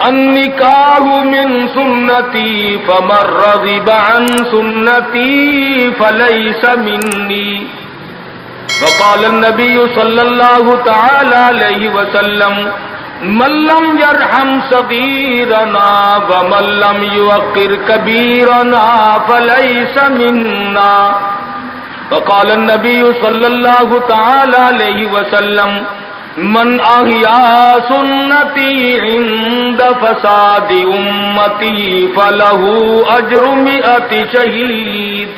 النکاح من سنتی فمن رغب عن سنتی فلیس منی وقال النبی صلی اللہ تعالی علیہ وسلم من لم يرحم صغیرنا ومن لم يوقر کبیرنا فلیس منا وقال النبی صلی اللہ تعالی علیہ وسلم من احیا سنتی عند فساد امتی فلہ اجر 100 شہید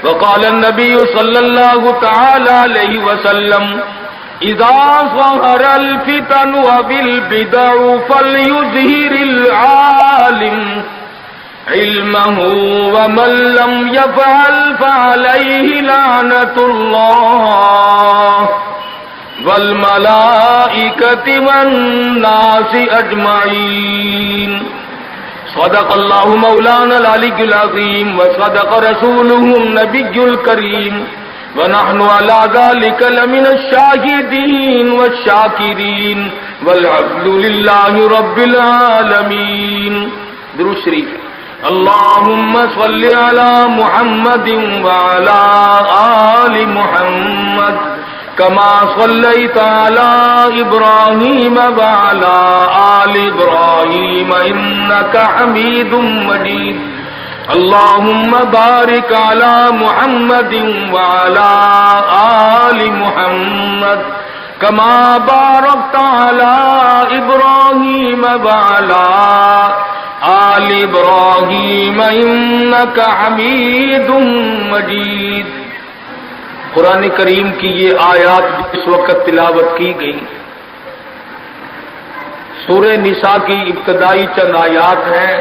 وقال النبی صلی اللہ تعالی علیہ وسلم اذا ظهر الفتن وبالبدع فليظهر العالم علمه ومن لم يفعل فعليه لعنة الله والملائكة والناس أجمعين صدق الله مولانا العلي العظيم وصدق رسوله النبي الكريم ونحن على ذلك لمن الشاهدين والشاكرين والحمد لله رب العالمين. درود شریف. اللهم صل على محمد وعلى آل محمد كما صليت على إبراهيم وعلى آل إبراهيم إنك حميد مجيد. اللهم بارك على محمد وعلى آل محمد كما باركت على إبراهيم وعلى آل إبراهيم إنك حميد مجيد. قرآن کریم کی یہ آیات اس وقت تلاوت کی گئی سورہ نساء کی ابتدائی چند آیات ہیں.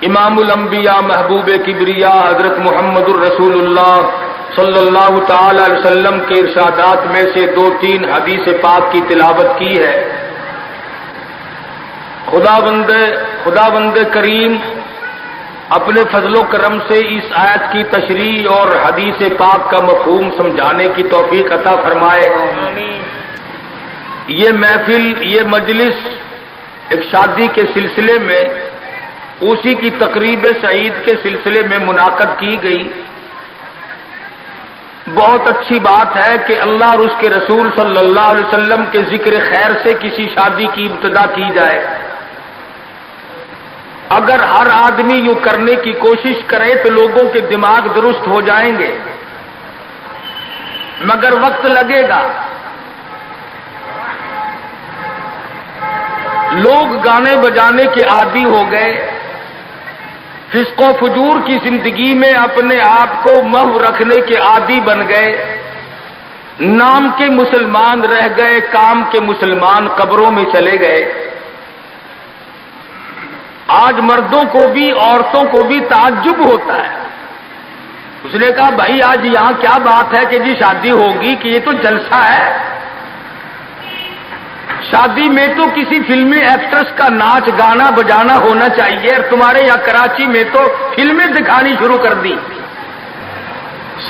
امام الانبیاء محبوب کبریا حضرت محمد الرسول اللہ صلی اللہ تعالی علیہ وسلم کے ارشادات میں سے 2-3 حدیث پاک کی تلاوت کی ہے. خداوند کریم اپنے فضل و کرم سے اس آیت کی تشریح اور حدیث پاک کا مفہوم سمجھانے کی توفیق عطا فرمائے. یہ محفل، یہ مجلس ایک شادی کے سلسلے میں، اسی کی تقریب سعید کے سلسلے میں منعقد کی گئی. بہت اچھی بات ہے کہ اللہ اور اس کے رسول صلی اللہ علیہ وسلم کے ذکر خیر سے کسی شادی کی ابتدا کی جائے. اگر ہر آدمی یوں کرنے کی کوشش کرے تو لوگوں کے دماغ درست ہو جائیں گے، مگر وقت لگے گا. لوگ گانے بجانے کے عادی ہو گئے، فسق و فجور کی زندگی میں اپنے آپ کو محو رکھنے کے عادی بن گئے. نام کے مسلمان رہ گئے، کام کے مسلمان قبروں میں چلے گئے. آج مردوں کو بھی عورتوں کو بھی تعجب ہوتا ہے. اس نے کہا بھائی آج یہاں کیا بات ہے کہ جی شادی ہوگی، کہ یہ تو جلسہ ہے. شادی میں تو کسی فلمی ایکٹرس کا ناچ گانا بجانا ہونا چاہیے، اور تمہارے یہاں کراچی میں تو فلمیں دکھانی شروع کر دی.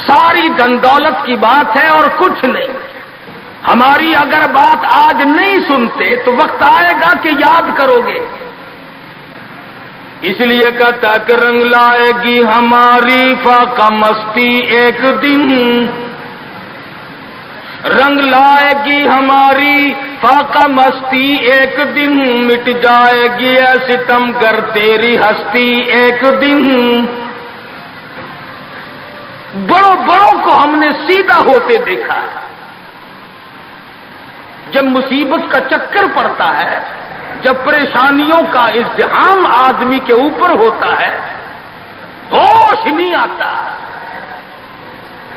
ساری دھن دولت کی بات ہے اور کچھ نہیں. ہماری اگر بات آج نہیں سنتے تو وقت آئے گا کہ یاد کرو گے. اس لیے کہتا کہ رنگ لائے گی ہماری فاقہ مستی ایک دن، رنگ لائے گی ہماری فاقہ مستی ایک دن، مٹ جائے گی اے ستم گر تیری ہستی ایک دن. بڑوں بڑوں کو ہم نے سیدھا ہوتے دیکھا. جب مصیبت کا چکر پڑتا ہے، جب پریشانیوں کا ازدحام آدمی کے اوپر ہوتا ہے، ہوش نہیں آتا،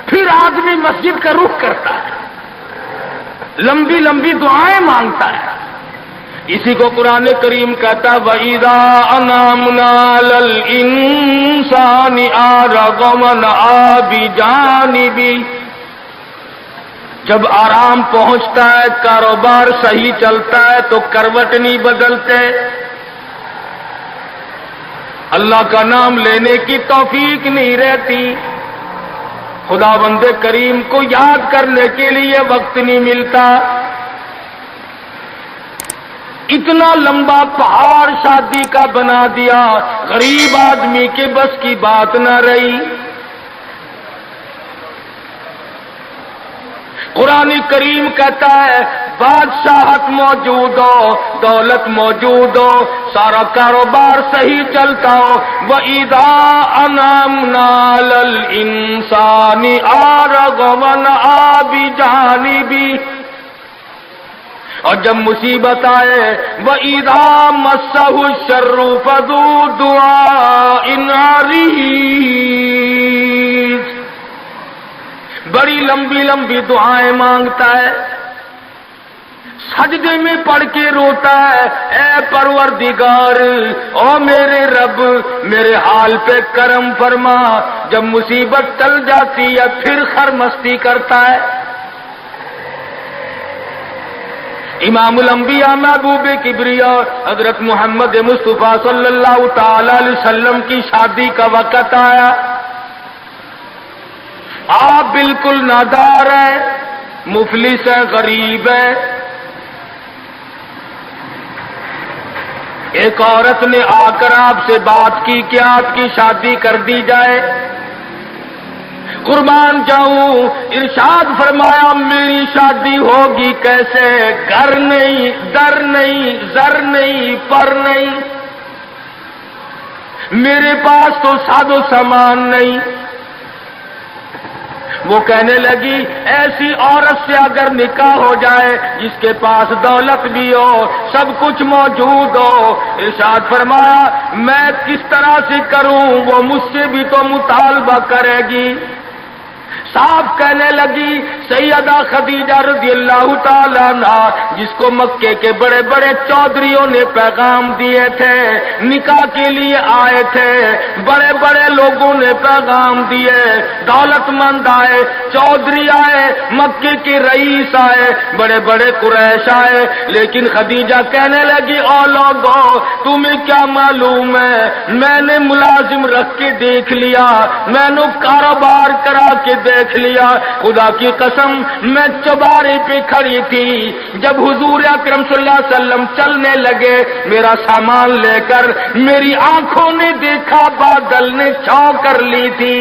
پھر آدمی مسجد کا رخ کرتا ہے، لمبی لمبی دعائیں مانگتا ہے. اسی کو قرآن کریم کہتا ہے وَإِذَا أَنْعَمْنَا عَلَى الْإِنسَانِ أَعْرَضَ وَنَأَىٰ بِجَانِبِهِ. جب آرام پہنچتا ہے، کاروبار صحیح چلتا ہے تو کروٹ نہیں بدلتے. اللہ کا نام لینے کی توفیق نہیں رہتی. خداوند کریم کو یاد کرنے کے لیے وقت نہیں ملتا. اتنا لمبا پہاڑ شادی کا بنا دیا، غریب آدمی کے بس کی بات نہ رہی۔ قرآن کریم کہتا ہے بادشاہت موجود ہو، دولت موجود ہو، سارا کاروبار صحیح چلتا ہو، وَإِذَا أَنْعَمْنَا عَلَى الْإِنسَانِ أَعْرَضَ وَنَأَىٰ بِجَانِبِهِ، اور جب مصیبت آئے وَإِذَا مَسَّهُ الشَّرُّ فَذُو دُعَاءٍ عَرِيضٍ، بڑی لمبی لمبی دعائیں مانگتا ہے، سجدے میں پڑھ کے روتا ہے، اے پروردگار، او میرے رب میرے حال پہ کرم فرما۔ جب مصیبت ٹل جاتی ہے پھر خرمستی کرتا ہے۔ امام الانبیاء محبوب کبریا حضرت محمد مصطفیٰ صلی اللہ تعالی علیہ وسلم کی شادی کا وقت آیا، آپ بالکل نادار ہیں، مفلس ہیں، غریب ہیں۔ ایک عورت نے آ کر آپ سے بات کی کہ آپ کی شادی کر دی جائے۔ قربان جاؤں، ارشاد فرمایا میری شادی ہوگی کیسے؟ گھر نہیں، در نہیں، زر نہیں، پر نہیں، میرے پاس تو ساز و سامان نہیں۔ وہ کہنے لگی ایسی عورت سے اگر نکاح ہو جائے جس کے پاس دولت بھی ہو، سب کچھ موجود ہو، ارشاد فرمایا میں کس طرح سے کروں؟ وہ مجھ سے بھی تو مطالبہ کرے گی۔ صاحب کہنے لگی سیدہ خدیجہ رضی اللہ تعالیٰ عنہا، جس کو مکے کے بڑے بڑے چودھریوں نے پیغام دیے تھے، نکاح کے لیے آئے تھے، بڑے بڑے لوگوں نے پیغام دیے، دولت مند آئے، چودھری آئے، مکے کے رئیس آئے، بڑے بڑے قریش آئے، لیکن خدیجہ کہنے لگی او لوگوں تمہیں کیا معلوم ہے، میں نے ملازم رکھ کے دیکھ لیا، میں نے کاروبار کرا کے دیکھ لیا، خدا کی قسم میں چوبارے پہ کھڑی تھی، جب حضور اکرم صلی اللہ علیہ وسلم چلنے لگے میرا سامان لے کر، میری آنکھوں نے دیکھا بادل نے چھاؤ کر لی تھی۔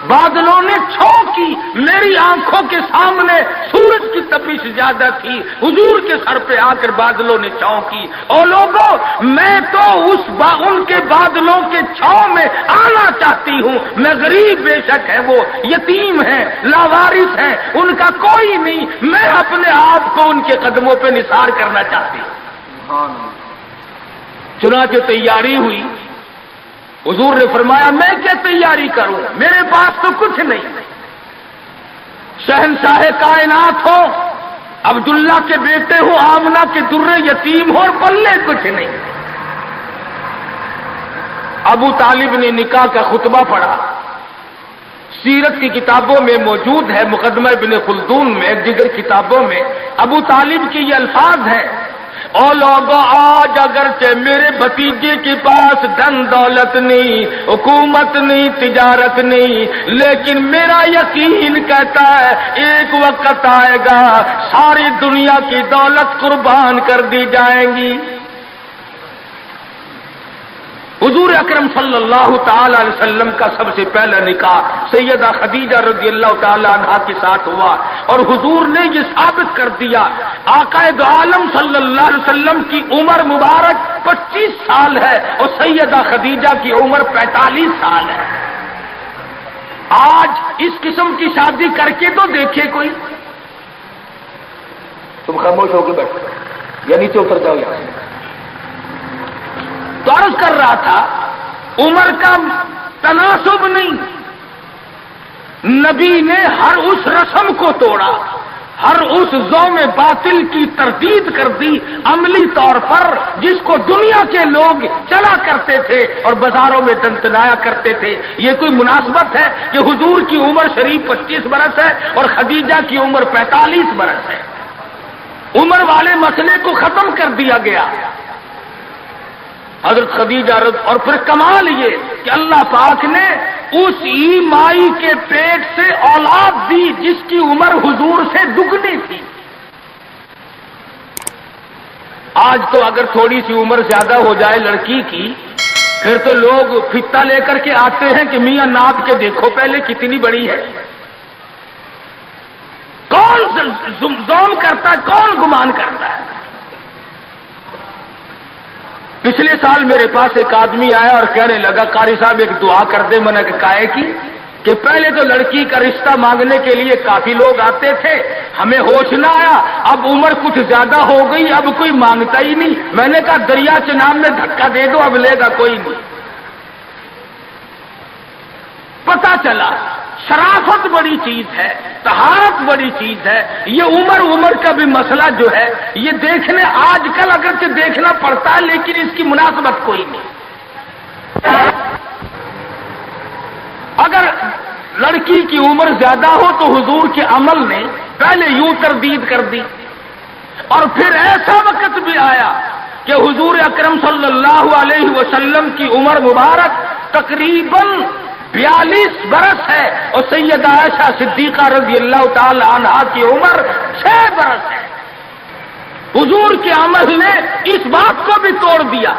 بادلوں نے چھو کی، میری آنکھوں کے سامنے سورج کی تپش زیادہ تھی، حضور کے سر پہ آ کر بادلوں نے چھو کی۔ اور لوگوں میں تو ان کے بادلوں کے چھو میں آنا چاہتی ہوں، میں غریب بے شک ہے، وہ یتیم ہیں، لاوارث ہیں، ان کا کوئی نہیں، میں اپنے آپ کو ان کے قدموں پہ نثار کرنا چاہتی ہوں۔ چنانچہ تیاری ہوئی، حضور نے فرمایا میں کیا تیاری کروں، میرے پاس تو کچھ نہیں، شہنشاہ کائنات ہو، عبداللہ کے بیٹے ہو، آمنہ کے درے یتیم ہو، اور پلے کچھ نہیں۔ ابو طالب نے نکاح کا خطبہ پڑھا، سیرت کی کتابوں میں موجود ہے، مقدمہ ابن خلدون میں، دیگر کتابوں میں ابو طالب کے یہ الفاظ ہیں، او لوگوں آج اگرچہ میرے بھتیجے کے پاس دھن دولت نہیں، حکومت نہیں، تجارت نہیں، لیکن میرا یقین کہتا ہے ایک وقت آئے گا ساری دنیا کی دولت قربان کر دی جائیں گی۔ حضور اکرم صلی اللہ تعالی علیہ وسلم کا سب سے پہلا نکاح سیدہ خدیجہ رضی اللہ تعالی عنہا کے ساتھ ہوا، اور حضور نے یہ ثابت کر دیا آقا دو عالم صلی اللہ علیہ وسلم کی عمر مبارک 25 سال ہے اور سیدہ خدیجہ کی عمر 45 سال ہے۔ آج اس قسم کی شادی کر کے تو دیکھے کوئی، تم خاموش ہو کے بیٹھو یا نیچے اتر جاؤ یہاں۔ تو عرض کر رہا تھا عمر کا تناسب نہیں، نبی نے ہر اس رسم کو توڑا، ہر اس ذوم باطل کی تردید کر دی عملی طور پر، جس کو دنیا کے لوگ چلا کرتے تھے اور بازاروں میں دنتنایا کرتے تھے۔ یہ کوئی مناسبت ہے کہ حضور کی عمر شریف 25 برس ہے اور خدیجہ کی عمر 45 برس ہے؟ عمر والے مسئلے کو ختم کر دیا گیا۔ حضرت خدیجہ اور پھر کمال یہ کہ اللہ پاک نے اس ہی مائی کے پیٹ سے اولاد دی اس کی عمر حضور سے دگنی تھی۔ آج تو اگر تھوڑی سی عمر زیادہ ہو جائے لڑکی کی، پھر تو لوگ فتا لے کر کے آتے ہیں کہ میاں ناپ کے دیکھو پہلے کتنی بڑی ہے۔ کون زوم کرتا ہے، کون گمان کرتا ہے؟ پچھلے سال میرے پاس ایک آدمی آیا اور کہنے لگا قاری صاحب ایک دعا کر دے۔ میں نے کہا کی کہ پہلے تو لڑکی کا رشتہ مانگنے کے لیے کافی لوگ آتے تھے، ہمیں ہوش نہ آیا، اب عمر کچھ زیادہ ہو گئی، اب کوئی مانگتا ہی نہیں۔ میں نے کہا دریا چناب میں دھکا دے دو، اب لے گا کوئی نہیں۔ پتا چلا شرافت بڑی چیز ہے، طہارت بڑی چیز ہے۔ یہ عمر کا بھی مسئلہ جو ہے یہ دیکھنے آج کل اگرچہ دیکھنا پڑتا ہے لیکن اس کی مناسبت کوئی نہیں۔ اگر لڑکی کی عمر زیادہ ہو تو حضور کے عمل نے پہلے یوں تردید کر دی، اور پھر ایسا وقت بھی آیا کہ حضور اکرم صلی اللہ علیہ وسلم کی عمر مبارک تقریباً 42 برس ہے، اور سیدہ عائشہ صدیقہ رضی اللہ تعالی عنہا کی عمر 6 برس ہے۔ حضور کے عمل نے اس بات کو بھی توڑ دیا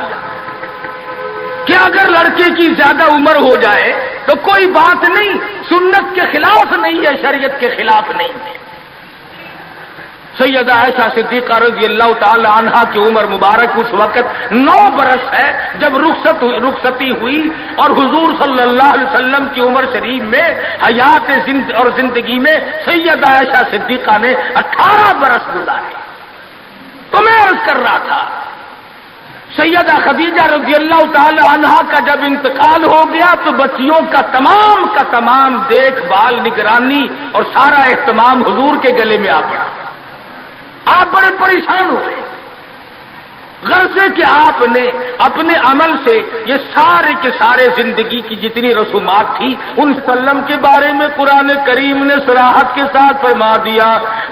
کہ اگر لڑکے کی زیادہ عمر ہو جائے تو کوئی بات نہیں، سنت کے خلاف نہیں ہے، شریعت کے خلاف نہیں ہے۔ سیدہ عائشہ صدیقہ رضی اللہ تعالی عنہا کی عمر مبارک اس وقت 9 برس ہے جب رخصتی ہوئی، اور حضور صلی اللہ علیہ وسلم کی عمر شریف میں حیات اور زندگی میں سیدہ عائشہ صدیقہ نے 18 برس گزارے۔ تو میں عرض کر رہا تھا سیدہ خدیجہ رضی اللہ تعالی عنہا کا جب انتقال ہو گیا تو بچیوں کا تمام دیکھ بھال، نگرانی اور سارا اہتمام حضور کے گلے میں آ پڑا۔ آپ بڑے پریشان ہوئے، غرض کہ آپ نے اپنے عمل سے یہ سارے کے سارے زندگی کی جتنی رسومات تھی ان سلم کے بارے میں قرآن کریم نے صراحت کے ساتھ فرما دیا،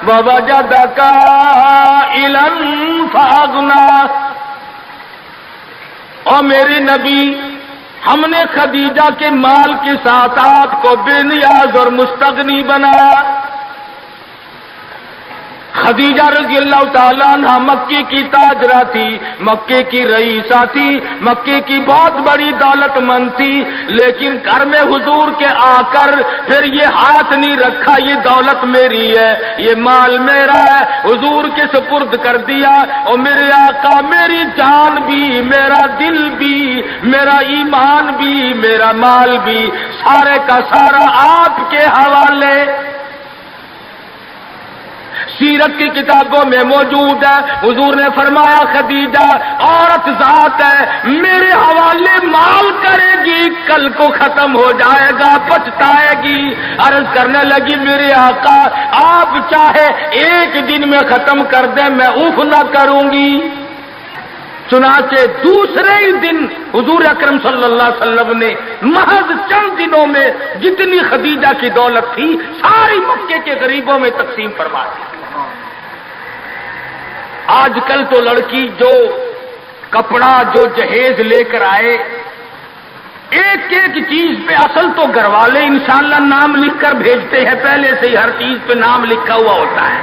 وَوَجَدَكَ عَائِلًا فَأَغْنَىٰ۔ اور میرے نبی، ہم نے خدیجہ کے مال کے ساتھ آپ کو بے نیاز اور مستغنی بنایا۔ خدیجہ رضی اللہ تعالیٰ عنہ مکے کی تاجرہ تھی، مکے کی رئیسہ تھی، مکے کی بہت بڑی دولت مند تھی، لیکن گھر میں حضور کے آ کر پھر یہ ہاتھ نہیں رکھا یہ دولت میری ہے، یہ مال میرا ہے، حضور کے سپرد کر دیا۔ اور میرے آقا میری جان بھی، میرا دل بھی، میرا ایمان بھی، میرا مال بھی، سارے کا سارا آپ کے حوالے۔ سیرت کی کتابوں میں موجود ہے، حضور نے فرمایا خدیجہ عورت ذات ہے، میرے حوالے مال کرے گی، کل کو ختم ہو جائے گا، پچھتائے گی۔ عرض کرنے لگی میرے آقا آپ چاہے ایک دن میں ختم کر دیں میں اوف نہ کروں گی۔ چنانچہ دوسرے ہی دن حضور اکرم صلی اللہ علیہ وسلم نے محض چند دنوں میں جتنی خدیجہ کی دولت تھی ساری مکے کے غریبوں میں تقسیم فرما دی۔ آج کل تو لڑکی جو کپڑا جو جہیز لے کر آئے، ایک ایک چیز پہ اصل تو گھر والے انشاءاللہ نام لکھ کر بھیجتے ہیں، پہلے سے ہی ہر چیز پہ نام لکھا ہوا ہوتا ہے،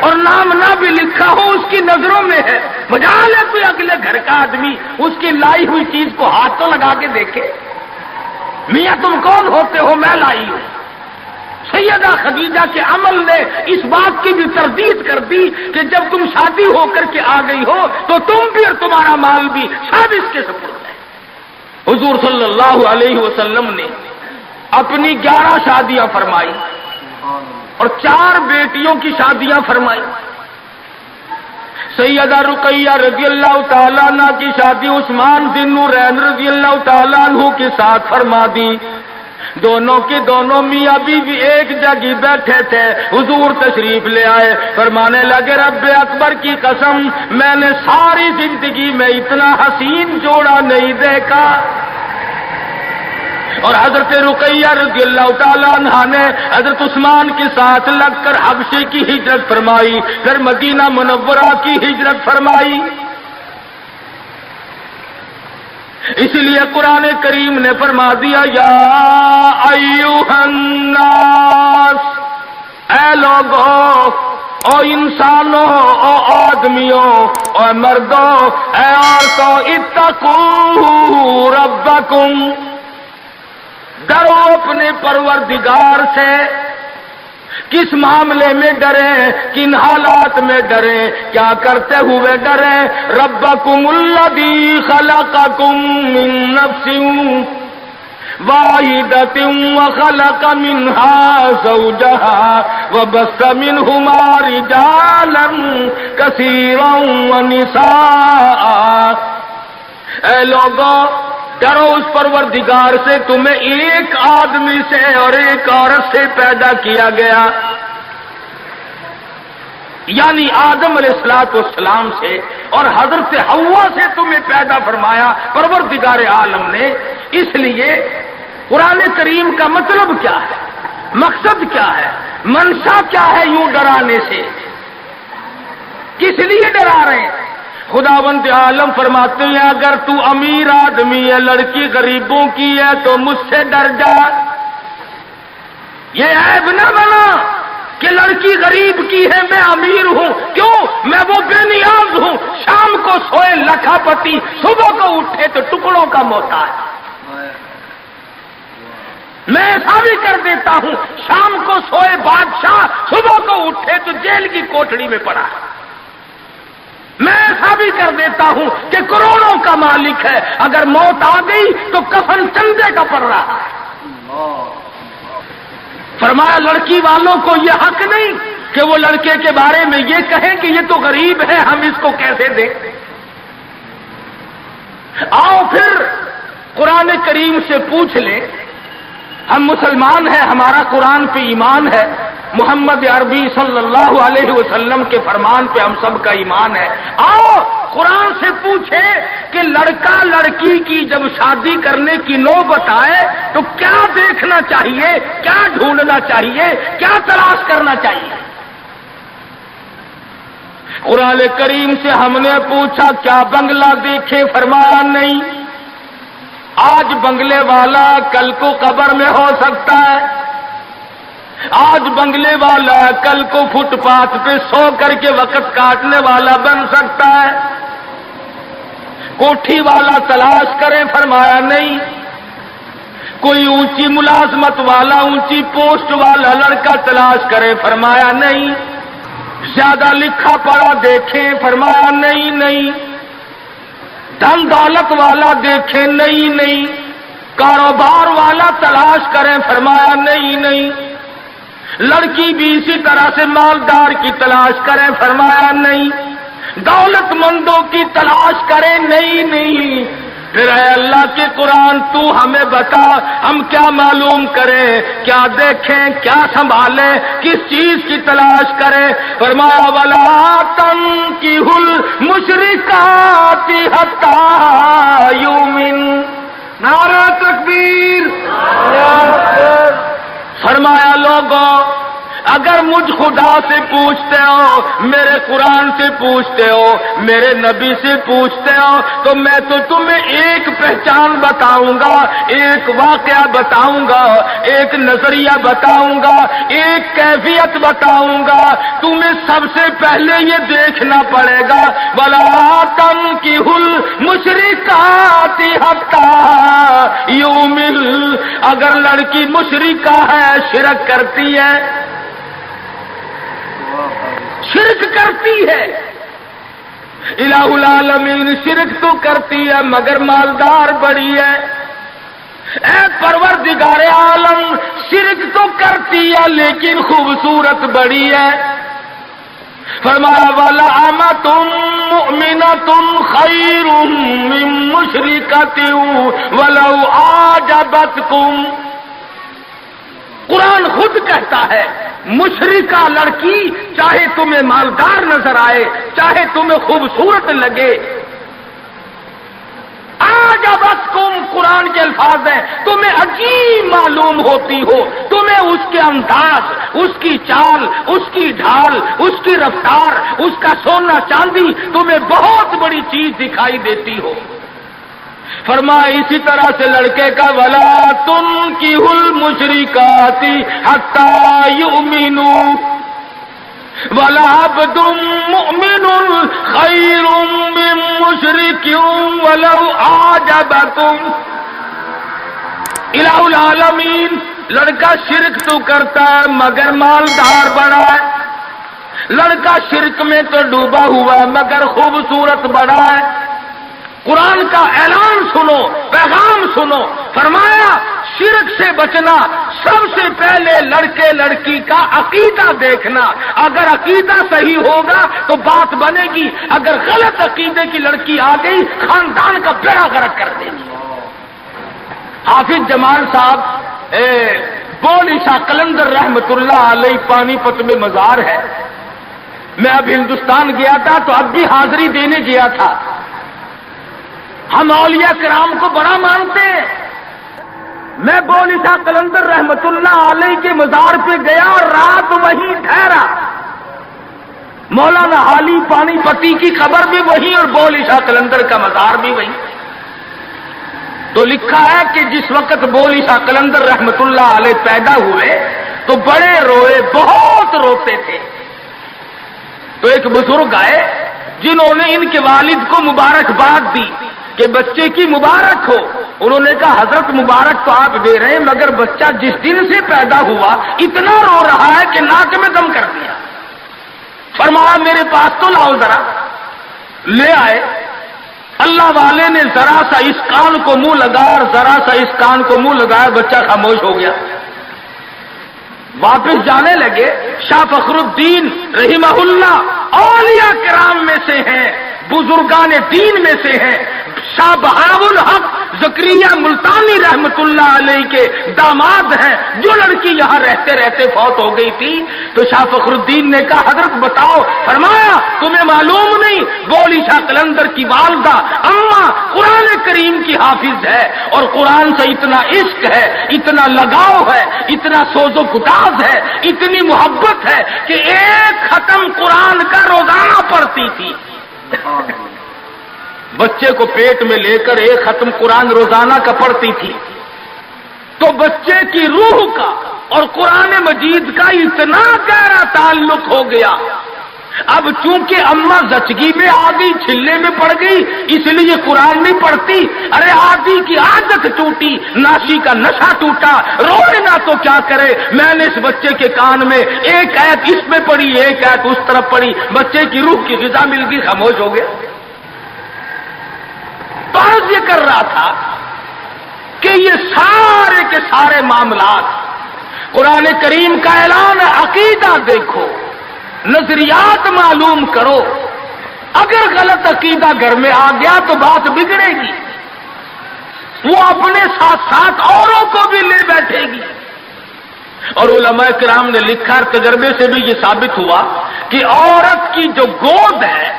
اور نام نہ بھی لکھا ہو اس کی نظروں میں ہے، مجال ہے کوئی اگلے گھر کا آدمی اس کی لائی ہوئی چیز کو ہاتھ تو لگا کے دیکھے، میاں تم کون ہوتے ہو میں لائی ہوں۔ سیدہ خدیجہ کے عمل نے اس بات کی بھی تردید کر دی کہ جب تم شادی ہو کر کے آ گئی ہو تو تم بھی اور تمہارا مال بھی سب اس کے سپرد ہے۔ حضور صلی اللہ علیہ وسلم نے اپنی 11 شادیاں فرمائی اور 4 بیٹیوں کی شادیاں فرمائی۔ سیدہ رقیہ رضی اللہ تعالیٰ عنہ کی شادی عثمان ذی النورین رضی اللہ تعالیٰ عنہ کے ساتھ فرما دی۔ دونوں کے دونوں میاں بیوی ایک جگہ بیٹھے تھے، حضور تشریف لے آئے، فرمانے لگے رب اکبر کی قسم میں نے ساری زندگی میں اتنا حسین جوڑا نہیں دیکھا۔ اور حضرت رقیہ رضی اللہ تعالیٰ عنہ نے حضرت عثمان کے ساتھ لگ کر حبشے کی ہجرت فرمائی، پھر مدینہ منورہ کی ہجرت فرمائی۔ اس لیے قرآن کریم نے فرما دیا یا ایھا الناس اور انسانوں اور آدمیوں اور مردوں اے عورتوں اتقوا ربکم، ڈرو اپنے پروردگار سے۔ کس معاملے میں ڈریں، کن حالات میں ڈریں، کیا کرتے ہوئے ڈریں؟ ربکم الذی خلقکم من نفس واحدۃ وخلق منها زوجها وبث منهما رجالا كثيرا ونساء۔ اے لوگوں ڈرو اس پروردگار سے، تمہیں ایک آدمی سے اور ایک عورت سے پیدا کیا گیا، یعنی آدم علیہ السلام سے اور حضرت حوا سے تمہیں پیدا فرمایا پروردگار عالم نے۔ اس لیے قرآن کریم کا مطلب کیا ہے، مقصد کیا ہے، منشا کیا ہے یوں ڈرانے سے، کس لیے ڈرا رہے ہیں؟ خداوند عالم فرماتے ہیں اگر تو امیر آدمی ہے، لڑکی غریبوں کی ہے تو مجھ سے ڈر جا۔ یہ عیب نہ بنا کہ لڑکی غریب کی ہے میں امیر ہوں، کیوں؟ میں وہ بے نیاز ہوں، شام کو سوئے لکھا پتی، صبح کو اٹھے تو ٹکڑوں کا محتاج۔ میں ایسا بھی کر دیتا ہوں، شام کو سوئے بادشاہ، صبح کو اٹھے تو جیل کی کوٹڑی میں پڑا۔ میں ایسا بھی کر دیتا ہوں کہ کروڑوں کا مالک ہے، اگر موت آ گئی تو کفن چندے کا پڑ رہا ہے۔ فرمایا لڑکی والوں کو یہ حق نہیں کہ وہ لڑکے کے بارے میں یہ کہیں کہ یہ تو غریب ہے، ہم اس کو کیسے دیں۔ آؤ پھر قرآن کریم سے پوچھ لیں، ہم مسلمان ہیں، ہمارا قرآن پہ ایمان ہے، محمد عربی صلی اللہ علیہ وسلم کے فرمان پہ ہم سب کا ایمان ہے۔ آؤ قرآن سے پوچھیں کہ لڑکا لڑکی کی جب شادی کرنے کی نوبت آئے تو کیا دیکھنا چاہیے، کیا ڈھونڈنا چاہیے، کیا تلاش کرنا چاہیے؟ قرآن کریم سے ہم نے پوچھا کیا بنگلہ دیکھے؟ فرمایا نہیں۔ آج بنگلے والا کل کو قبر میں ہو سکتا ہے، آج بنگلے والا کل کو فٹ پاتھ پہ سو کر کے وقت کاٹنے والا بن سکتا ہے۔ کوٹھی والا تلاش کریں؟ فرمایا نہیں۔ کوئی اونچی ملازمت والا، اونچی پوسٹ والا لڑکا تلاش کرے؟ فرمایا نہیں۔ زیادہ لکھا پڑھا دیکھیں؟ فرمایا نہیں نہیں۔ دھن دولت والا دیکھیں؟ نہیں۔ کاروبار والا تلاش کریں؟ فرمایا نہیں۔ لڑکی بھی اسی طرح سے مالدار کی تلاش کریں؟ فرمایا نہیں۔ دولت مندوں کی تلاش کریں؟ نہیں۔ پھر اے اللہ کے قرآن تو ہمیں بتا ہم کیا معلوم کریں، کیا دیکھیں، کیا سنبھالیں، کس چیز کی تلاش کریں؟ فرمایا وَلَا تَنكِحُوا الْمُشْرِكَاتِ حَتَّى يُؤْمِنْ۔ نعرہ تکبیر! فرمایا لوگوں اگر مجھ خدا سے پوچھتے ہو، میرے قرآن سے پوچھتے ہو، میرے نبی سے پوچھتے ہو تو میں تو تمہیں ایک پہچان بتاؤں گا، ایک واقعہ بتاؤں گا، ایک نظریہ بتاؤں گا، ایک کیفیت بتاؤں گا۔ تمہیں سب سے پہلے یہ دیکھنا پڑے گا وَلَا تَنكِحُوا الْمُشْرِكَاتِ حَتَّى يُؤْمِنْ۔ اگر لڑکی مشرکہ ہے، شرک کرتی ہے، شرک کرتی ہے، الہ العالمین شرک تو کرتی ہے مگر مالدار بڑی ہے۔ اے پروردگار عالم شرک تو کرتی ہے لیکن خوبصورت بڑی ہے۔ فرمایا وَلَأَمَةٌ مُؤْمِنَةٌ خَيْرٌ مِّن مُّشْرِكَةٍ وَلَوْ أَعْجَبَتْكُمْ۔ قرآن خود کہتا ہے مشرکہ لڑکی چاہے تمہیں مالدار نظر آئے، چاہے تمہیں خوبصورت لگے، أَعْجَبَتْكُمْ قرآن کے الفاظ ہیں، تمہیں عجیب معلوم ہوتی ہو، تمہیں اس کے انداز، اس کی چال، اس کی ڈھال، اس کی رفتار، اس کا سونا چاندی تمہیں بہت بڑی چیز دکھائی دیتی ہو۔ فرمایا اسی طرح سے لڑکے کا وَلَا تُنكِحُوا الْمُشْرِكَاتِ حَتَّى يُؤْمِنُوا۔ وَلَعَبْدٌ مُؤْمِنٌ خَيْرٌ مِّن مُّشْرِكٍ وَلَوْ أَعْجَبَكُمْ۔ الہ العالمین، لڑکا شرک تو کرتا ہے مگر مالدار بڑا ہے، لڑکا شرک میں تو ڈوبا ہوا ہے مگر خوبصورت بڑا ہے۔ قرآن کا اعلان سنو، پیغام سنو، فرمایا شرک سے بچنا، سب سے پہلے لڑکے لڑکی کا عقیدہ دیکھنا، اگر عقیدہ صحیح ہوگا تو بات بنے گی، اگر غلط عقیدے کی لڑکی آ گئی خاندان کا بیڑا غرق کر دے گی۔ حافظ جمال صاحب بولی شاہ قلندر رحمت اللہ علیہ پانی پت میں مزار ہے، میں اب ہندوستان گیا تھا تو اب بھی حاضری دینے گیا تھا۔ ہم اولیاء کرام کو بڑا مانتے ہیں، میں بولی شاہ قلندر رحمت اللہ علیہ کے مزار پہ گیا اور رات وہیں ٹھہرا۔ مولانا حالی پانی پتی کی خبر بھی وہی اور بولی شاہ قلندر کا مزار بھی وہی۔ تو لکھا ہے کہ جس وقت بولی شاہ قلندر رحمت اللہ علیہ پیدا ہوئے تو بڑے روئے، بہت روتے تھے۔ تو ایک بزرگ آئے جنہوں نے ان کے والد کو مبارکباد دی کہ بچے کی مبارک ہو۔ انہوں نے کہا حضرت مبارک تو آپ دے رہے ہیں مگر بچہ جس دن سے پیدا ہوا اتنا رو رہا ہے کہ ناک میں دم کر دیا۔ فرمایا میرے پاس تو لاؤ ذرا، لے آئے۔ اللہ والے نے ذرا سا اس کان کو منہ لگایا اور ذرا سا اس کان کو منہ لگایا، بچہ خاموش ہو گیا۔ واپس جانے لگے۔ شاہ فخر الدین رحمہ اللہ اولیاء کرام میں سے ہیں، بزرگان دین میں سے ہیں۔ شاہ بہاء الحق زکریا ملتانی رحمت اللہ علیہ کے داماد ہیں۔ جو لڑکی یہاں رہتے رہتے فوت ہو گئی تھی تو شاہ فخر الدین نے کہا حضرت بتاؤ، فرمایا تمہیں معلوم نہیں بولی شاہ قلندر کی والدہ اماں قرآن کریم کی حافظ ہے اور قرآن سے اتنا عشق ہے، اتنا لگاؤ ہے، اتنا سوز و گداز ہے، اتنی محبت ہے کہ ایک ختم قرآن کا روزانہ پڑھتی تھی۔ بچے کو پیٹ میں لے کر ایک ختم قرآن روزانہ کا پڑھتی تھی۔ تو بچے کی روح کا اور قرآن مجید کا اتنا گہرا تعلق ہو گیا۔ اب چونکہ اماں زچگی میں آ گئی، چھلے میں پڑ گئی، اس لیے قرآن نہیں پڑھتی۔ ارے آدھی کی عادت ٹوٹی، ناشی کا نشہ ٹوٹا، روئے نہ تو کیا کرے۔ میں نے اس بچے کے کان میں ایک آیت اس میں پڑھی، ایک آیت اس طرف پڑھی، بچے کی روح کی غذا مل گئی، خاموش ہو گیا۔ فرض یہ کر رہا تھا کہ یہ سارے کے سارے معاملات قرآن کریم کا اعلان ہے، عقیدہ دیکھو، نظریات معلوم کرو۔ اگر غلط عقیدہ گھر میں آ گیا تو بات بگڑے گی، وہ اپنے ساتھ ساتھ اوروں کو بھی لے بیٹھے گی۔ اور علماء کرام نے لکھا، تجربے سے بھی یہ ثابت ہوا کہ عورت کی جو گود ہے،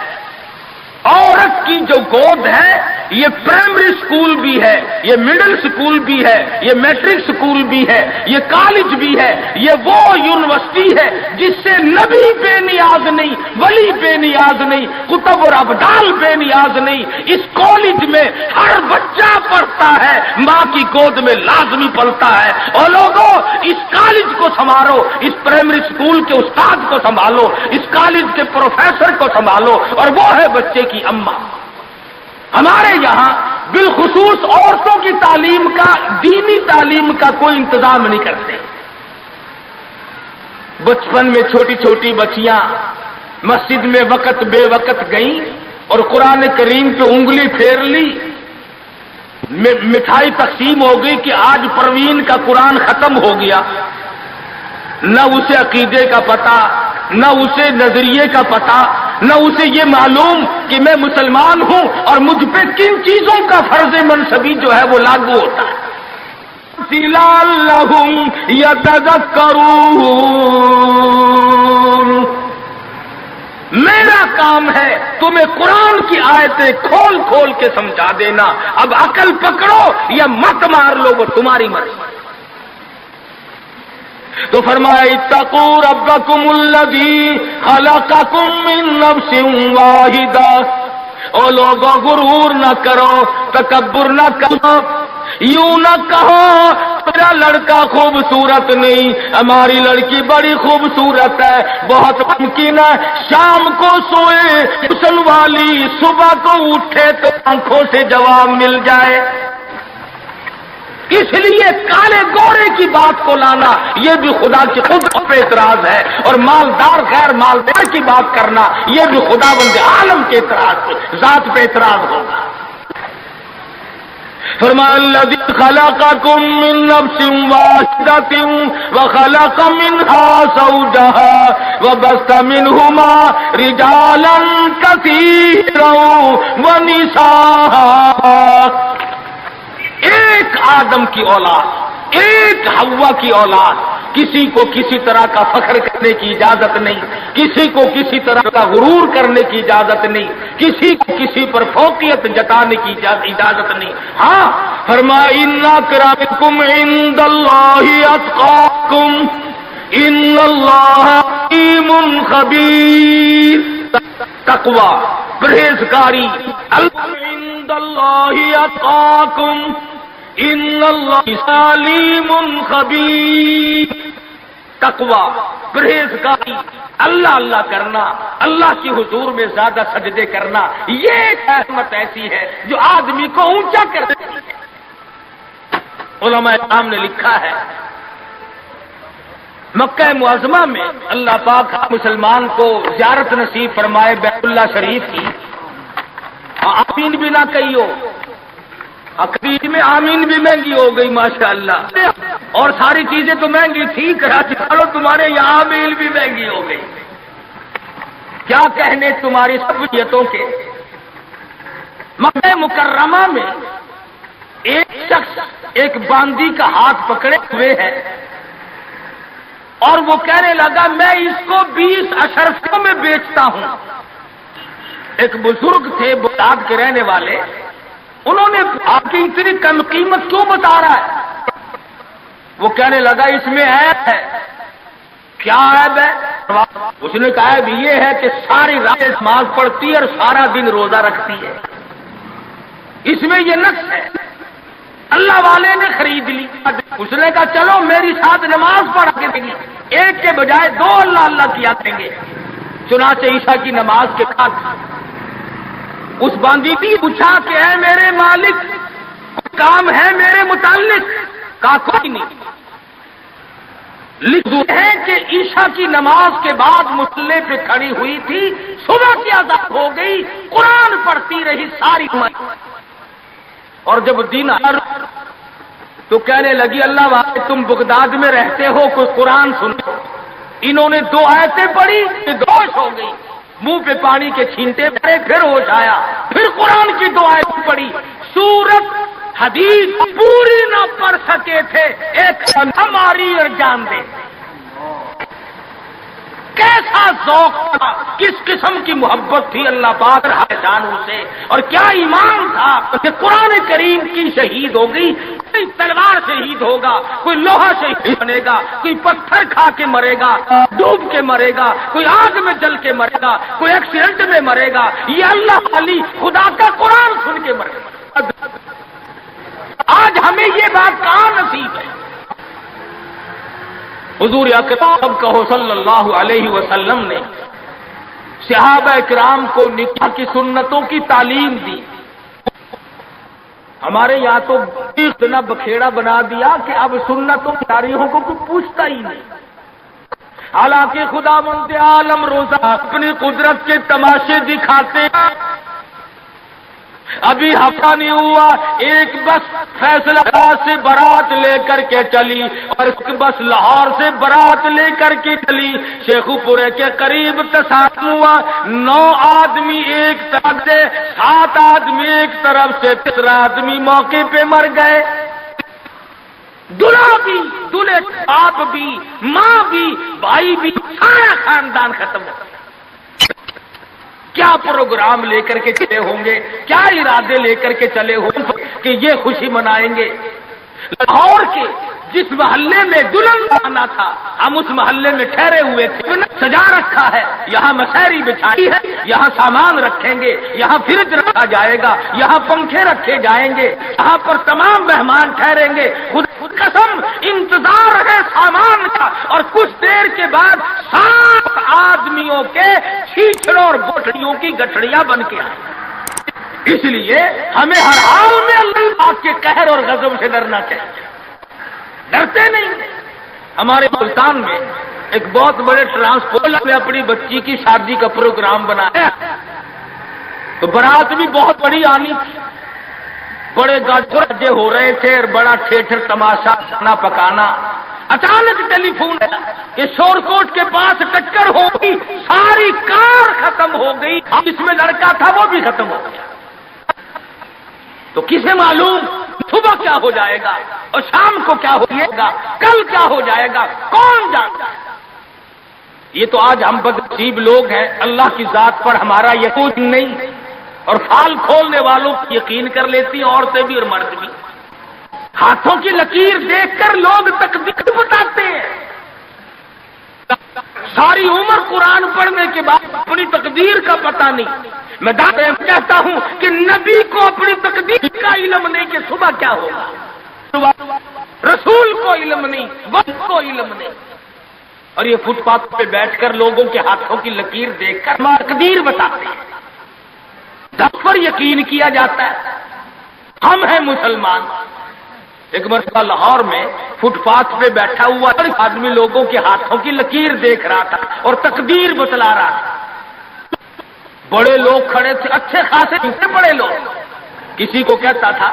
عورت کی جو گود ہے یہ پرائمری سکول بھی ہے، یہ مڈل سکول بھی ہے، یہ میٹرک سکول بھی ہے، یہ کالج بھی ہے، یہ وہ یونیورسٹی ہے جس سے نبی بے نیاز نہیں، ولی بے نیاز نہیں، کتب اور ابدال بے نیاز نہیں۔ اس کالج میں ہر بچہ پڑھتا ہے، ماں کی گود میں لازمی پلتا ہے۔ اور لوگوں اس کالج کو سنبھالو، اس پرائمری سکول کے استاد کو سنبھالو، اس کالج کے پروفیسر کو سنبھالو، اور وہ ہے بچے کی اماں۔ ہمارے یہاں بالخصوص عورتوں کی تعلیم کا، دینی تعلیم کا کوئی انتظام نہیں کرتے۔ بچپن میں چھوٹی چھوٹی بچیاں مسجد میں وقت بے وقت گئیں اور قرآن کریم پہ انگلی پھیر لی، مٹھائی تقسیم ہو گئی کہ آج پروین کا قرآن ختم ہو گیا۔ نہ اسے عقیدے کا پتہ، نہ اسے نظریے کا پتہ، نہ اسے یہ معلوم کہ میں مسلمان ہوں اور مجھ پہ کن چیزوں کا فرض منصبی جو ہے وہ لاگو ہوتا ہے۔ لعلہم یتذکرون، میرا کام ہے تمہیں قرآن کی آیتیں کھول کھول کے سمجھا دینا۔ اب عقل پکڑو یا مت مار لو، وہ تمہاری مرضی۔ تو فرمایا اتقوا ربکم الذی خلقکم من نفس واحدہ، او لوگوں غرور نہ کرو، تکبر نہ کرو، یوں نہ کہو میرا لڑکا خوبصورت نہیں، ہماری لڑکی بڑی خوبصورت ہے، بہت ممکن ہے شام کو سوئے حسن والی صبح کو اٹھے تو آنکھوں سے جواب مل جائے۔ اس لیے کالے گورے کی بات کو لانا یہ بھی خدا کی خود پہ اعتراض ہے، اور مالدار غیر مالدار کی بات کرنا یہ بھی خدا بند عالم کے اعتراض پہ، ذات پہ اعتراض ہوگا۔ فرمایا الذی خلقکم من نفس واحدۃ وخلق منها زوجها وبث منهما رجالا کثیرا ونساء۔ ایک آدم کی اولاد، ایک حوا کی اولاد، کسی کو کسی طرح کا فخر کرنے کی اجازت نہیں، کسی کو کسی طرح کا غرور کرنے کی اجازت نہیں، کسی کو کسی پر فوقیت جتانے کی اجازت نہیں۔ ہاں فرمایا ان اکرمکم عند اللہ اتقاکم ان اللہ علیم خبیر۔ تقوی، پرہیزگاری، عند اللہ اتقاکم ان اللہ علیم خبیر۔ تقوی، پرہیزگاری، اللہ اللہ کرنا، اللہ کی حضور میں زیادہ سجدے کرنا، یہ ایک عظمت ایسی ہے جو آدمی کو اونچا کر دیتی ہے۔ علماء کرام نے لکھا ہے مکہ معظمہ میں اللہ پاک مسلمان کو زیارت نصیب فرمائے بیت اللہ شریف کی، آمین بھی نہ کہیو، عقید میں آمین بھی مہنگی ہو گئی ماشاءاللہ، اور ساری چیزیں تو مہنگی تھی، کراچی والوں تمہارے یہاں آمین بھی مہنگی ہو گئی، کیا کہنے تمہاری سہولیتوں کے۔ مکہ مکرمہ میں ایک شخص ایک باندی کا ہاتھ پکڑے ہوئے ہے اور وہ کہنے لگا میں اس کو 20 اشرفیوں میں بیچتا ہوں۔ ایک بزرگ تھے بغداد کے رہنے والے، انہوں نے آپ کی اتنی کم قیمت کیوں بتا رہا ہے؟ وہ کہنے لگا اس میں عیب ہے۔ کیا عیب ہے؟ اس نے کہا عیب یہ ہے کہ ساری رات نماز پڑھتی ہے اور سارا دن روزہ رکھتی ہے، اس میں یہ نقص ہے۔ اللہ والے نے خرید لی، اس نے کہا چلو میری ساتھ نماز پڑھ کے دیں گے، ایک کے بجائے 2 اللہ اللہ کیا کریں گے۔ چنانچہ عشاء کی نماز کے بعد اس باندی نے پوچھا کہ اے میرے مالک کوئی کام ہے میرے متعلق؟ کہا کوئی نہیں۔ لکھتے ہیں کہ عشاء کی نماز کے بعد مصلے پہ کھڑی ہوئی تھی، صبح کی اذان ہو گئی، قرآن پڑھتی رہی ساری عمر، اور جب دن تو کہنے لگی اللہ والے تم بغداد میں رہتے ہو، کوئی قرآن سنو۔ انہوں نے 2 آیتیں پڑھی، ہوش ہو گئی، منہ پہ پانی کے چھینٹے پڑے، پھر ہوش آیا، پھر قرآن کی 2 آیتیں پڑھی۔ سورت حدیث پوری نہ پڑھ سکے تھے، ایک ہماری اور جان دے۔ کیسا ذوق تھا، کس قسم کی محبت تھی اللہ پاک جانوں سے، اور کیا ایمان تھا کہ قرآن کریم کی شہید ہو گئی۔ کوئی تلوار شہید ہوگا، کوئی لوہا شہید بنے گا، کوئی پتھر کھا کے مرے گا، ڈوب کے مرے گا، کوئی آگ میں جل کے مرے گا، کوئی ایکسیڈنٹ میں مرے گا، یہ اللہ علی خدا کا قرآن سن کے مرے گا۔ آج ہمیں یہ بات کہاں نصیب ہے؟ حضور اکرم کہو صلی اللہ علیہ وسلم نے صحابہ کرام کو نکاح کی سنتوں کی تعلیم دی۔ ہمارے یہاں تو اتنا بکھیڑا بنا دیا کہ اب سنتوں کی تاریخوں کو کوئی پوچھتا ہی نہیں۔ حالانکہ خدا مند عالم روزہ اپنی قدرت کے تماشے دکھاتے ہیں۔ ابھی ہفتہ نہیں ہوا، ایک بس فیصلہ آباد سے بارات لے کر کے چلی، اور ایک بس لاہور سے بارات لے کر کے چلی۔ شیخو پورے کے قریب تصادم ہوا، 9 آدمی ایک طرف سے، 7 آدمی ایک طرف سے، 3 آدمی موقع پہ مر گئے۔ دلہا بھی، دلہے باپ بھی، ماں بھی، بھائی بھی، سارا خاندان ختم ہو گیا۔ کیا پروگرام لے کر کے چلے ہوں گے، کیا ارادے لے کر کے چلے ہوں گے کہ یہ خوشی منائیں گے۔ لاہور کے جس محلے میں دلہن آنا تھا، ہم اس محلے میں ٹھہرے ہوئے تھے، سجا رکھا ہے، یہاں مسحری بچھائی ہے، یہاں سامان رکھیں گے، یہاں فریج رکھا جائے گا، یہاں پنکھے رکھے جائیں گے، یہاں پر تمام مہمان ٹھہریں گے. خود قسم انتظار ہے سامان کا، اور کچھ دیر کے بعد 7 آدمیوں کے چھیچڑوں اور بوٹڑیوں کی گٹھڑیاں بن کے آئیں. اس لیے ہمیں ہر حال میں اللہ کے قہر اور غضب سے ڈرنا چاہیے. ڈرتے نہیں. ہمارے ملتان میں ایک بہت بڑے ٹرانسپورٹ میں اپنی بچی کی شادی کا پروگرام بنایا، تو برات بھی بہت بڑی آنی تھی، بڑے گاجے ہو رہے تھے اور بڑا ٹھیٹر تماشا کھانا پکانا. اچانک ٹیلی فون کہ شور کوٹ کے پاس ٹکر ہو گئی، ساری کار ختم ہو گئی، جس میں لڑکا تھا وہ بھی ختم ہو گیا. تو کسے معلوم صبح کیا ہو جائے گا اور شام کو کیا ہو جائے گا، کل کیا ہو جائے گا، کون جانتا. یہ تو آج ہم بدنصیب لوگ ہیں، اللہ کی ذات پر ہمارا یقین نہیں، اور فال کھولنے والوں کی یقین کر لیتی ہیں، عورتیں بھی اور مرد بھی. ہاتھوں کی لکیر دیکھ کر لوگ تقدیر بتاتے ہیں. ساری عمر قرآن پڑھنے کے بعد اپنی تقدیر کا پتہ نہیں. میں کہتا ہوں کہ نبی کو اپنی تقدیر کا علم نہیں کہ صبح کیا ہوگا، رسول کو علم نہیں، وقت کو علم نہیں. اور یہ فٹ پاتھ پہ بیٹھ کر لوگوں کے ہاتھوں کی لکیر دیکھ کر تقدیر بتاتے ہیں. دس پر یقین کیا جاتا ہے. ہم ہیں مسلمان. ایک مرتبہ لاہور میں فٹ پاتھ پہ بیٹھا ہوا آدمی لوگوں کے ہاتھوں کی لکیر دیکھ رہا تھا اور تقدیر بتلا رہا تھا. بڑے لوگ کھڑے تھے، اچھے خاصے بڑے لوگ. کسی کو کہتا تھا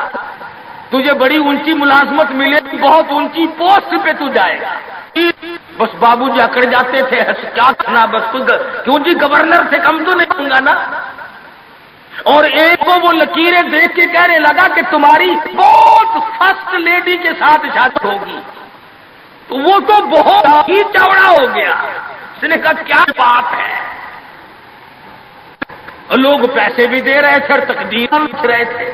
تجھے بڑی اونچی ملازمت ملے، بہت اونچی پوسٹ پہ تو جائے گا. بس بابو جی اکڑ جاتے تھے، کیا کرنا، بس کیوں جی گورنر سے کم تو نہیں ہوں گا نا. اور ایک کو وہ لکیریں دیکھ کے کہنے لگا کہ تمہاری بہت فرسٹ لیڈی کے ساتھ شادی ہوگی. تو وہ تو بہت ہی چوڑا ہو گیا. اس نے کہا کیا بات ہے. لوگ پیسے بھی دے رہے تھے اور تقدیر لکھ رہے تھے.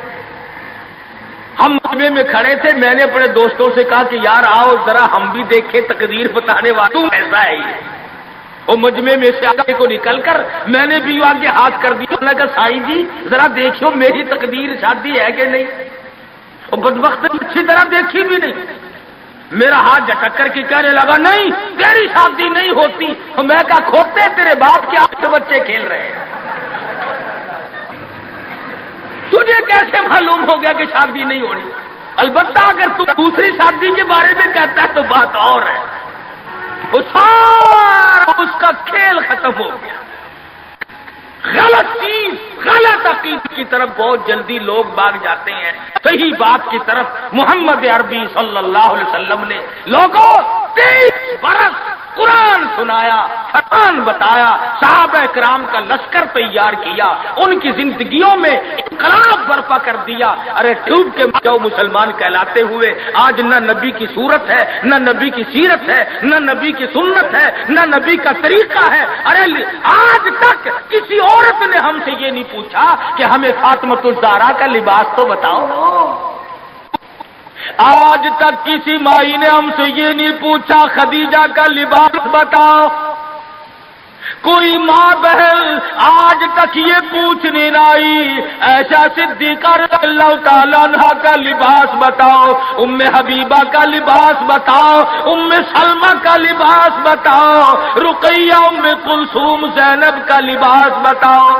ہم مجمع میں کھڑے تھے، میں نے اپنے دوستوں سے کہا کہ یار آؤ ذرا ہم بھی دیکھیں تقدیر بتانے والوں ایسا ہے یہ. اور مجمع میں سے آگے کو نکل کر میں نے بھی آگے ہاتھ کر دیا. میں نے کہا سائیں جی ذرا دیکھو میری تقدیر شادی ہے کہ نہیں. اور بدبخت اچھی طرح دیکھی بھی نہیں. میرا ہاتھ جھٹک کر کے کہنے لگا نہیں تیری شادی نہیں ہوتی. اور میں کہا کھوتے تیرے باپ کے 8 بچے کھیل رہے ہیں، تجھے کیسے معلوم ہو گیا کہ شادی نہیں ہونی. البتہ اگر تو دوسری شادی کے بارے میں کہتا ہے تو بات اور ہے. وہ سارا اس کا کھیل ختم ہو گیا. غلط چیز، غلط عقیدے کی طرف بہت جلدی لوگ بھاگ جاتے ہیں. صحیح بات کی طرف محمد عربی صلی اللہ علیہ وسلم نے لوگوں 23 برس قرآن سنایا، فرمان بتایا، صحابہ کرام کا لشکر تیار کیا، ان کی زندگیوں میں انقلاب برپا کر دیا. ارے ڈوب کے جو مسلمان کہلاتے ہوئے آج نہ نبی کی صورت ہے، نہ نبی کی سیرت ہے، نہ نبی کی سنت ہے، نہ نبی کا طریقہ ہے. ارے آج تک کسی عورت نے ہم سے یہ نہیں پوچھا کہ ہمیں فاطمۃ الزہرا کا لباس تو بتاؤ. آج تک کسی مائی نے ہم سے یہ نہیں پوچھا خدیجہ کا لباس بتاؤ. کوئی ماں بہن آج تک یہ پوچھنے نہ آئی ایسا صدیقہ رضی اللہ تعالیٰ عنہ کا لباس بتاؤ، ام حبیبہ کا لباس بتاؤ، ام سلمہ کا لباس بتاؤ، رقیہ، ام کلثوم، زینب کا لباس بتاؤ.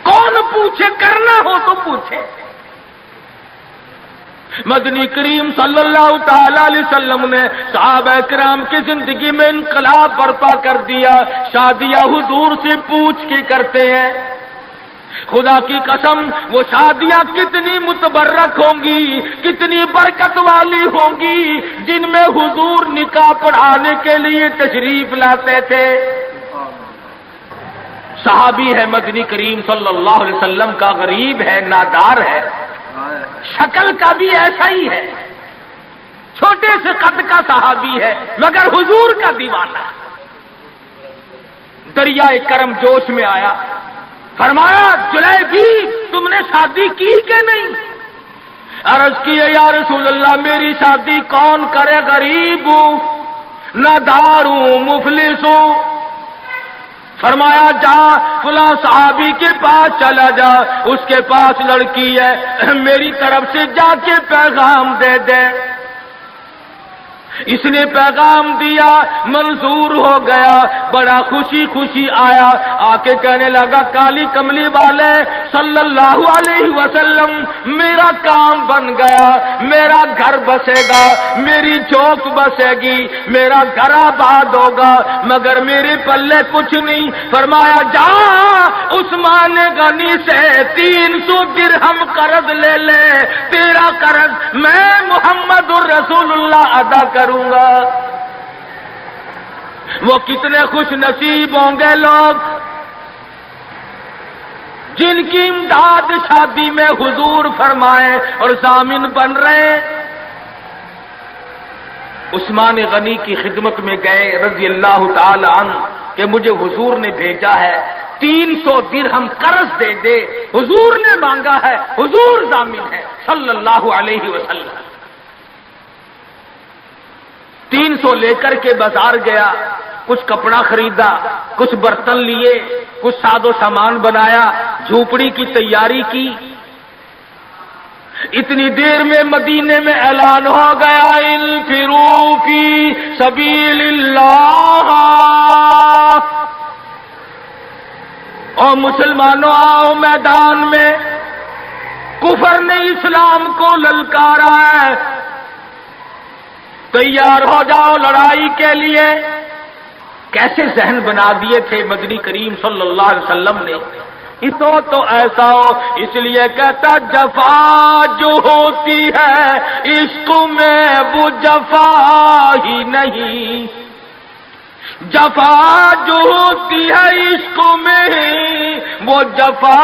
کون پوچھے؟ کرنا ہو تو پوچھے. مدنی کریم صلی اللہ تعالی علیہ وسلم نے صحابہ کرام کی زندگی میں انقلاب برپا کر دیا. شادیاں حضور سے پوچھ کے کرتے ہیں. خدا کی قسم وہ شادیاں کتنی متبرک ہوں گی، کتنی برکت والی ہوں گی جن میں حضور نکاح پڑھانے کے لیے تشریف لاتے تھے. صحابی ہے مدنی کریم صلی اللہ علیہ وسلم کا، غریب ہے، نادار ہے، شکل کا بھی ایسا ہی ہے، چھوٹے سے قد کا صحابی ہے مگر حضور کا دیوانہ. دریائے کرم جوش میں آیا، فرمایا جلیبی تم نے شادی کی کہ نہیں؟ عرض کیے یا رسول اللہ میری شادی کون کرے، غریب ہوں، نادار ہوں، مفلس ہوں. فرمایا جا فلاں صحابی کے پاس چلا جا، اس کے پاس لڑکی ہے، میری طرف سے جا کے پیغام دے دے۔ اس نے پیغام دیا، منظور ہو گیا، بڑا خوشی خوشی آیا، آ کے کہنے لگا کالی کملی والے صلی اللہ علیہ وسلم میرا کام بن گیا، میرا گھر بسے گا، میری چوک بسے گی، میرا گھر آباد ہوگا، مگر میرے پلے کچھ نہیں۔ فرمایا جا عثمان غنی سے 300 درہم قرض لے لے، تیرا قرض میں محمد الرسول اللہ ادا کروں گا۔ وہ کتنے خوش نصیب ہوں گے لوگ جن کی امداد شادی میں حضور فرمائے اور ضامن بن رہے۔ عثمان غنی کی خدمت میں گئے رضی اللہ تعالی عنہ کہ مجھے حضور نے بھیجا ہے، 300 درہم قرض دے دے، حضور نے مانگا ہے، حضور ضامن ہے صلی اللہ علیہ وسلم۔ 300 لے کر کے بازار گیا، کچھ کپڑا خریدا، کچھ برتن لیے، کچھ ساز و سامان بنایا، جھوپڑی کی تیاری کی۔ اتنی دیر میں مدینے میں اعلان ہو گیا انفروا فی سبیل اللہ، اور مسلمانوں آؤ میدان میں، کفر نے اسلام کو للکارا ہے، تیار ہو جاؤ لڑائی کے لیے۔ کیسے ذہن بنا دیے تھے مدنی کریم صلی اللہ علیہ وسلم نے، تو ایسا ہو، اس لیے کہتا جفا جو ہوتی ہے عشق میں وہ جفا ہی نہیں، جفا جو ہوتی ہے عشق میں وہ جفا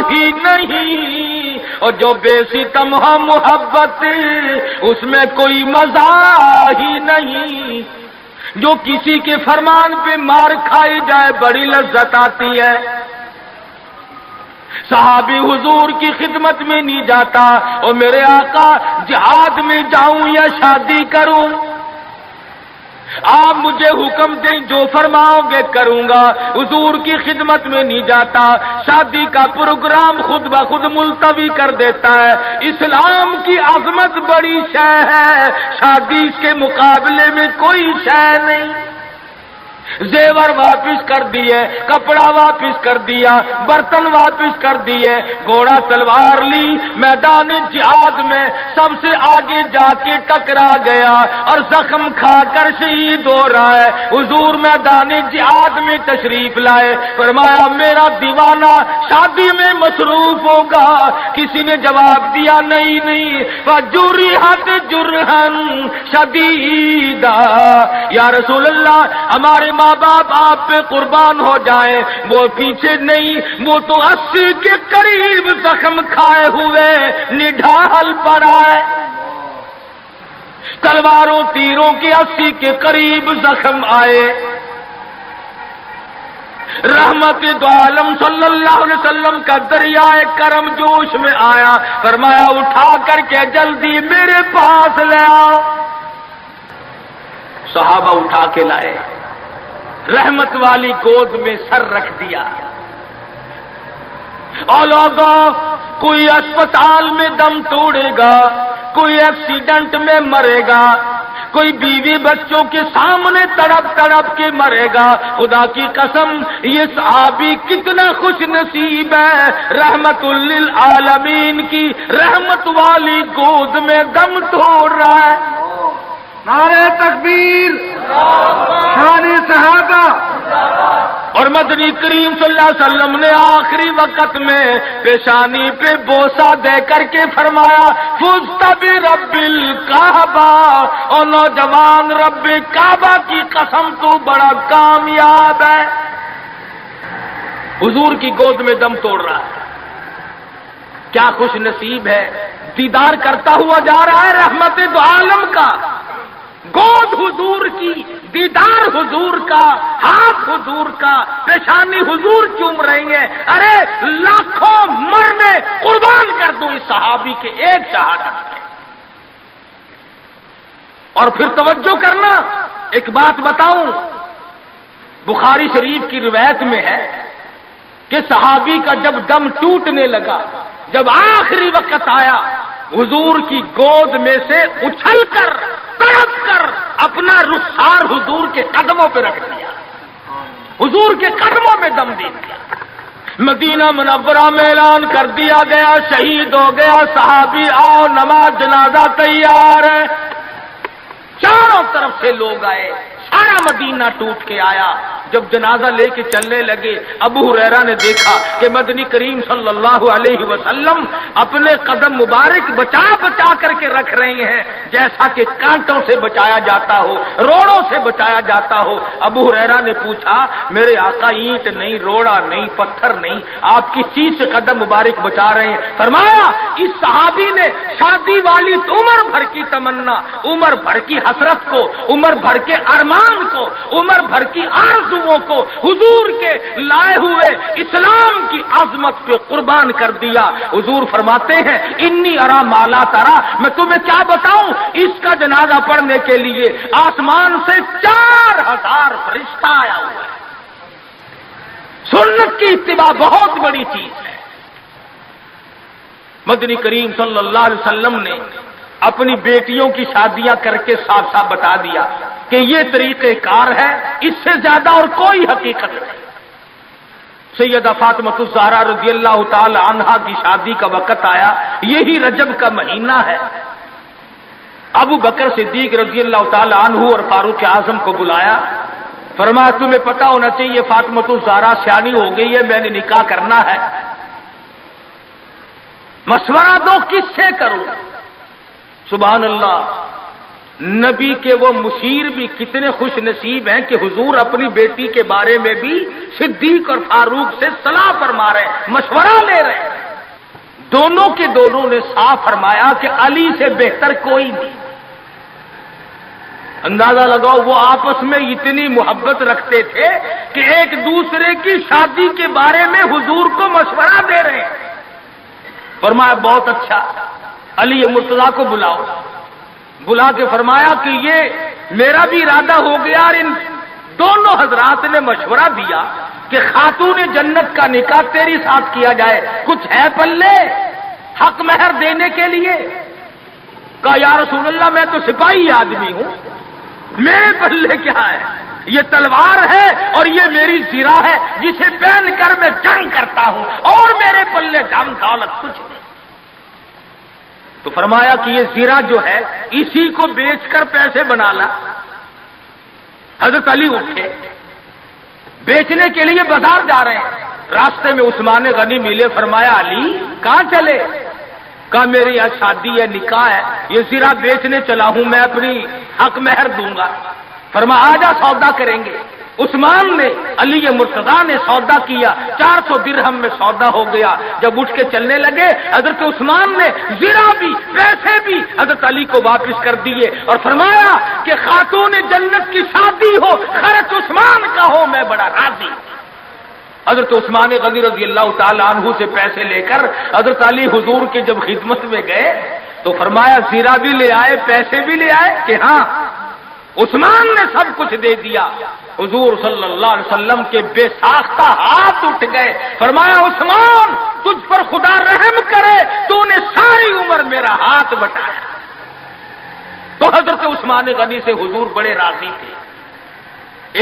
ہی نہیں، اور جو بے ستم ہو محبت اس میں کوئی مزہ ہی نہیں، جو کسی کے فرمان پہ مار کھائی جائے بڑی لذت آتی ہے۔ صحابی حضور کی خدمت میں نہیں جاتا اور میرے آقا جہاد میں جاؤں یا شادی کروں، آپ مجھے حکم دیں جو فرماؤ گے کروں گا، حضور کی خدمت میں نہیں جاتا، شادی کا پروگرام خود بخود ملتوی کر دیتا ہے۔ اسلام کی عظمت بڑی شے ہے، شادی کے مقابلے میں کوئی شے نہیں۔ زیور واپس کر دیے، کپڑا واپس کر دیا، برتن واپس کر دیے، گھوڑا تلوار لی، میدان جہاد میں سب سے آگے جا کے ٹکرا گیا اور زخم کھا کر شہید ہو رہا ہے۔ حضور میدان جہاد میں تشریف لائے، فرمایا میرا دیوانہ شادی میں مصروف ہوگا۔ کسی نے جواب دیا نہیں نہیں، فجرحت جرحن شدیدا، یا رسول اللہ ہمارے ماں باپ آپ پہ قربان ہو جائیں، وہ پیچھے نہیں، وہ تو 80 کے قریب زخم کھائے ہوئے نڈھال پڑا ہے، تلواروں تیروں کے 80 کے قریب زخم آئے۔ رحمت دو عالم صلی اللہ علیہ وسلم کا دریائے کرم جوش میں آیا، فرمایا اٹھا کر کے جلدی میرے پاس لے آؤ۔ صحابہ اٹھا کے لائے، رحمت والی گود میں سر رکھ دیا۔ اور لوگوں، کوئی اسپتال میں دم توڑے گا، کوئی ایکسیڈنٹ میں مرے گا، کوئی بیوی بچوں کے سامنے تڑپ تڑپ کے مرے گا۔ خدا کی قسم یہ صحابی کتنا خوش نصیب ہے، رحمت للعالمین کی رحمت والی گود میں دم توڑ رہا ہے۔ نعرہ تکبیر، شان صحابہ۔ اور مدنی کریم صلی اللہ علیہ وسلم نے آخری وقت میں پیشانی پہ بوسہ دے کر کے فرمایا فزت برب الکعبہ، اور نوجوان رب کعبہ کی قسم تو بڑا کامیاب ہے۔ حضور کی گود میں دم توڑ رہا ہے، کیا خوش نصیب ہے، دیدار کرتا ہوا جا رہا ہے رحمت دو عالم کا، گود حضور کی، دیدار حضور کا، ہاتھ حضور کا، پیشانی حضور چوم رہی ہے۔ ارے لاکھوں مرنے قربان کر دوں اس صحابی کے ایک شہادت میں۔ اور پھر توجہ کرنا، ایک بات بتاؤں، بخاری شریف کی روایت میں ہے کہ صحابی کا جب دم ٹوٹنے لگا، جب آخری وقت آیا، حضور کی گود میں سے اچھل کر تڑپ کر اپنا رخسار حضور کے قدموں پہ رکھ دیا، حضور کے قدموں میں دم دے دیا۔ مدینہ منورہ میں اعلان کر دیا گیا شہید ہو گیا صحابی، آؤ نماز جنازہ تیار ہے۔ چاروں طرف سے لوگ آئے، سارا مدینہ ٹوٹ کے آیا۔ جب جنازہ لے کے چلنے لگے، ابو ہریرہ نے دیکھا کہ مدنی کریم صلی اللہ علیہ وسلم اپنے قدم مبارک بچا بچا کر کے رکھ رہے ہیں، جیسا کہ کانٹوں سے بچایا جاتا ہو، روڑوں سے بچایا جاتا ہو۔ ابو ہریرہ نے پوچھا، میرے آقا اینٹ نہیں، روڑا نہیں، پتھر نہیں، آپ کس چیز سے قدم مبارک بچا رہے ہیں؟ فرمایا اس صحابی نے شادی والی عمر بھر کی تمنا، عمر بھر کی حسرت کو، عمر بھر کے ارمان کو، عمر بھر کی آرزوؤں کو حضور کے لائے ہوئے اسلام کی عظمت پہ قربان کر دیا۔ حضور فرماتے ہیں انی ارا مالا ترا، میں تمہیں کیا بتاؤں، اس کا جنازہ پڑھنے کے لیے آسمان سے 4000 فرشتہ آیا ہوا ہے۔ سنت کی اتباع بہت بڑی چیز ہے۔ مدنی کریم صلی اللہ علیہ وسلم نے اپنی بیٹیوں کی شادیاں کر کے صاف صاف بتا دیا کہ یہ طریقہ کار ہے، اس سے زیادہ اور کوئی حقیقت نہیں۔ سیدہ فاطمہ الزہرا رضی اللہ تعالی عنہا کی شادی کا وقت آیا، یہی رجب کا مہینہ ہے۔ ابو بکر صدیق رضی اللہ تعالی عنہ اور فاروق اعظم کو بلایا، فرمایا تمہیں پتا ہونا چاہیے فاطمہ الزہرا سیانی ہو گئی ہے، میں نے نکاح کرنا ہے، مشورہ دو کس سے کروں؟ سبحان اللہ، نبی کے وہ مشیر بھی کتنے خوش نصیب ہیں کہ حضور اپنی بیٹی کے بارے میں بھی صدیق اور فاروق سے صلاح فرما رہے ہیں، مشورہ لے رہے ہیں۔ دونوں کے دونوں نے صاف فرمایا کہ علی سے بہتر کوئی نہیں۔ اندازہ لگاؤ وہ آپس میں اتنی محبت رکھتے تھے کہ ایک دوسرے کی شادی کے بارے میں حضور کو مشورہ دے رہے ہیں۔ فرمایا بہت اچھا، علی مرتضیٰ کو بلاؤ۔ بلا کے فرمایا کہ یہ میرا بھی ارادہ ہو گیا، اور ان دونوں حضرات نے مشورہ دیا کہ خاتون جنت کا نکاح تیری ساتھ کیا جائے، کچھ ہے پلے حق مہر دینے کے لیے؟ کہا یا رسول اللہ میں تو سپاہی آدمی ہوں، میرے پلے کیا ہے؟ یہ تلوار ہے اور یہ میری زرہ ہے جسے پہن کر میں جنگ کرتا ہوں، اور میرے پلے دم دولت کچھ نہیں۔ تو فرمایا کہ یہ زرہ جو ہے اسی کو بیچ کر پیسے بنا لا۔ حضرت علی اٹھے، بیچنے کے لیے بازار جا رہے ہیں، راستے میں عثمان غنی ملے، فرمایا علی کہاں چلے؟ کہا میری یہاں شادی ہے، نکاح ہے، یہ زرہ بیچنے چلا ہوں، میں اپنی حق مہر دوں گا۔ فرمایا آجا سودا کریں گے۔ عثمان نے، علی مرتضیٰ نے سودا کیا، 400 درہم میں سودا ہو گیا۔ جب اٹھ کے چلنے لگے، حضرت عثمان نے زرہ بھی پیسے بھی حضرت علی کو واپس کر دیے اور فرمایا کہ خاتون جنت کی شادی ہو، خرچ عثمان کا ہو، میں بڑا راضی۔ حضرت عثمان غنی رضی اللہ تعالی عنہ سے پیسے لے کر حضرت علی حضور کی جب خدمت میں گئے تو فرمایا زرہ بھی لے آئے، پیسے بھی لے آئے؟ کہ ہاں۔ عثمان نے سب کچھ دے دیا۔ حضور صلی اللہ علیہ وسلم کے بے ساختہ ہاتھ اٹھ گئے، فرمایا عثمان تجھ پر خدا رحم کرے، تو نے ساری عمر میرا ہاتھ بٹایا۔ تو حضرت عثمان غنی سے حضور بڑے راضی تھے۔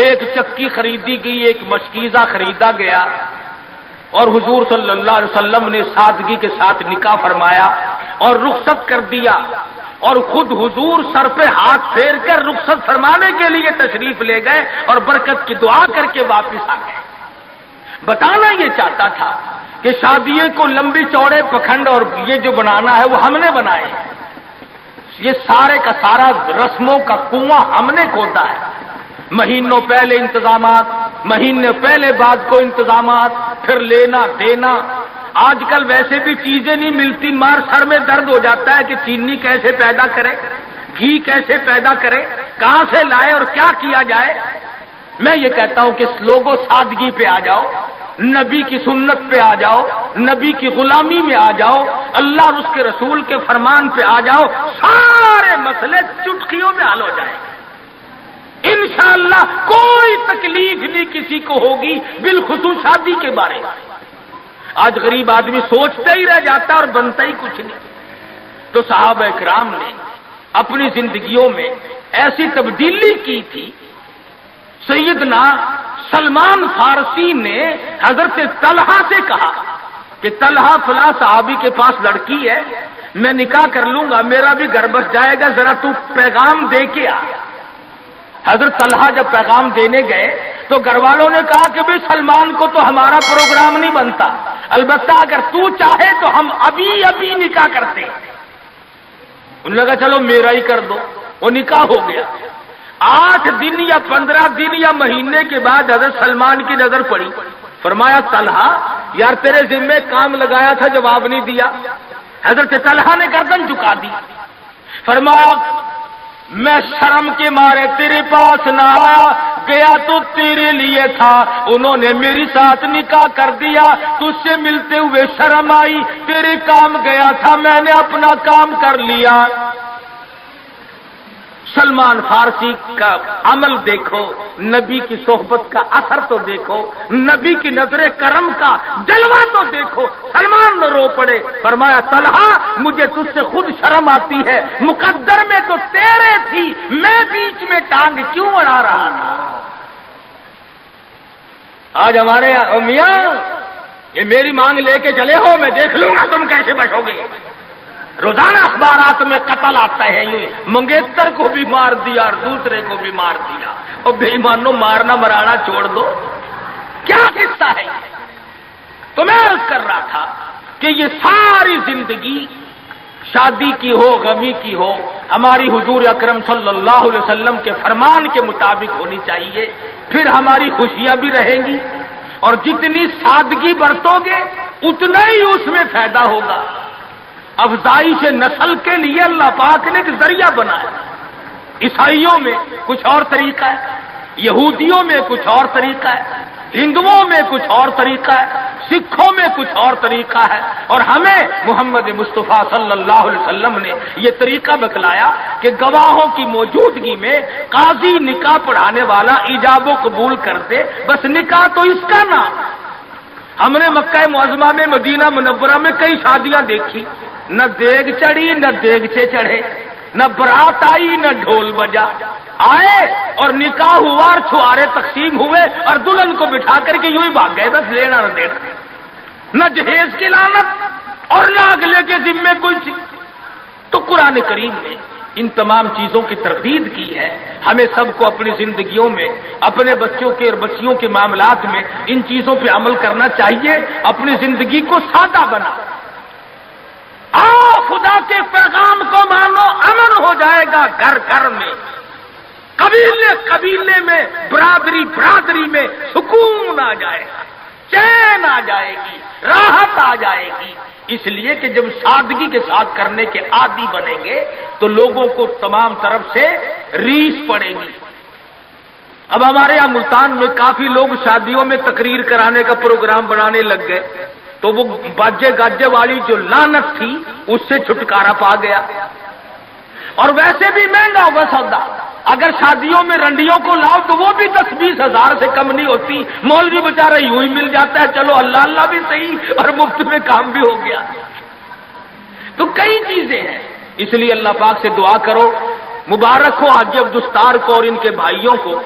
ایک چکی خریدی گئی، ایک مشکیزہ خریدا گیا، اور حضور صلی اللہ علیہ وسلم نے سادگی کے ساتھ نکاح فرمایا اور رخصت کر دیا، اور خود حضور سر پہ ہاتھ پھیر کر رخصت فرمانے کے لیے تشریف لے گئے اور برکت کی دعا کر کے واپس آ گئے۔ بتانا یہ چاہتا تھا کہ شادیوں کو لمبی چوڑے پکھنڈ اور یہ جو بنانا ہے وہ ہم نے بنائے، یہ سارے کا سارا رسموں کا کنواں ہم نے کھودا ہے۔ مہینوں پہلے انتظامات، مہینے پہلے بعد کو انتظامات، پھر لینا دینا۔ آج کل ویسے بھی چیزیں نہیں ملتی، مار سر میں درد ہو جاتا ہے کہ چینی کیسے پیدا کرے، گھی کیسے پیدا کرے، کہاں سے لائے اور کیا کیا جائے۔ میں یہ کہتا ہوں کہ لوگوں سادگی پہ آ جاؤ، نبی کی سنت پہ آ جاؤ، نبی کی غلامی میں آ جاؤ، اللہ اور اس کے رسول کے فرمان پہ آ جاؤ، سارے مسئلے چٹکیوں میں حل ہو جائیں۔ انشاءاللہ کوئی تکلیف نہیں فکری کسی کو ہوگی بالخصوص شادی کے بارے میں. آج غریب آدمی سوچتا ہی رہ جاتا اور بنتا ہی کچھ نہیں. تو صحابہ کرام نے اپنی زندگیوں میں ایسی تبدیلی کی تھی. سیدنا سلمان فارسی نے حضرت طلحہ سے کہا کہ طلحہ فلاں صحابی کے پاس لڑکی ہے، میں نکاح کر لوں گا، میرا بھی گھر بس جائے گا، ذرا تو پیغام دے کے آ. حضرت طلحہ جب پیغام دینے گئے تو گھر والوں نے کہا کہ بھئی سلمان کو تو ہمارا پروگرام نہیں بنتا، البتہ اگر تو چاہے تو ہم ابھی نکاح کرتے ہیں. انہوں نے کہا چلو میرا ہی کر دو. وہ نکاح ہو گیا. 8 دن یا 15 دن یا مہینے کے بعد حضرت سلمان کی نظر پڑی. فرمایا طلحہ یار تیرے ذمے کام لگایا تھا، جواب نہیں دیا. حضرت طلحہ نے گردن جھکا دی. فرمایا میں شرم کے مارے تیرے پاس نہ آیا، گیا تو تیرے لیے تھا، انہوں نے میری ساتھ نکاح کر دیا، تجھ سے ملتے ہوئے شرم آئی، تیرے کام گیا تھا، میں نے اپنا کام کر لیا. سلمان فارسی کا عمل دیکھو، نبی کی صحبت کا اثر تو دیکھو، نبی کی نظر کرم کا جلوہ تو دیکھو. سلمان نے رو پڑے. فرمایا طلحہ مجھے تجھ سے خود شرم آتی ہے، مقدر میں تو تیرے تھی، میں بیچ میں ٹانگ کیوں اڑا رہا تھا. آج ہمارے میاں یہ میری مانگ لے کے چلے ہو، میں دیکھ لوں گا تم کیسے بچو گے. روزانہ اخبارات میں قتل آتا ہے، یوں منگیتر کو بھی مار دیا اور دوسرے کو بھی مار دیا. اور بے ایمانوں مارنا مرانا چھوڑ دو، کیا قصہ ہے. تو میں عرض کر رہا تھا کہ یہ ساری زندگی شادی کی ہو غمی کی ہو ہماری حضور اکرم صلی اللہ علیہ وسلم کے فرمان کے مطابق ہونی چاہیے. پھر ہماری خوشیاں بھی رہیں گی اور جتنی سادگی برتو گے اتنا ہی اس میں فائدہ ہوگا. افزائش نسل کے لیے اللہ پاک نے ایک ذریعہ بنایا. عیسائیوں میں کچھ اور طریقہ ہے، یہودیوں میں کچھ اور طریقہ ہے، ہندوؤں میں کچھ اور طریقہ ہے، سکھوں میں کچھ اور طریقہ ہے، اور ہمیں محمد مصطفیٰ صلی اللہ علیہ وسلم نے یہ طریقہ بتلایا کہ گواہوں کی موجودگی میں قاضی نکاح پڑھانے والا ایجاب و قبول کر دے، بس نکاح تو اس کا نام. ہم نے مکہ معظمہ میں مدینہ منورہ میں کئی شادیاں دیکھی، نہ دیگ چڑھی نہ دیگچے چڑھے، نہ برات آئی نہ ڈھول بجا. آئے اور نکاح ہوا اور چھوارے تقسیم ہوئے اور دلہن کو بٹھا کر کے یوں ہی بھاگ گئے، بس لینا نہ دینا، نہ جہیز کی لعنت اور نہ اگلے کے ذمے کوئی چیز. تو قرآن کریم نے ان تمام چیزوں کی تردید کی ہے. ہمیں سب کو اپنی زندگیوں میں اپنے بچوں کے اور بچیوں کے معاملات میں ان چیزوں پہ عمل کرنا چاہیے. اپنی زندگی کو سادہ بنا. آؤ خدا کے پیغام کو مانو، امن ہو جائے گا گھر گھر میں، قبیلے قبیلے میں، برادری برادری میں سکون آ جائے گا، چین آ جائے گی، راحت آ جائے گی. اس لیے کہ جب سادگی کے ساتھ کرنے کے عادی بنیں گے تو لوگوں کو تمام طرف سے ریس پڑے گی. اب ہمارے یہاں ملتان میں کافی لوگ شادیوں میں تقریر کرانے کا پروگرام بنانے لگ گئے، تو وہ باجے گاجے والی جو لعنت تھی اس سے چھٹکارا پا گیا. اور ویسے بھی مہنگا ہوگا سودا. اگر شادیوں میں رنڈیوں کو لاؤ تو وہ بھی 10-20 ہزار سے کم نہیں ہوتی. مولوی بیچارہ یوں ہی مل جاتا ہے، چلو اللہ اللہ بھی صحیح اور مفت میں کام بھی ہو گیا. تو کئی چیزیں ہیں. اس لیے اللہ پاک سے دعا کرو. مبارک ہو حاجی عبدالستار کو اور ان کے بھائیوں کو.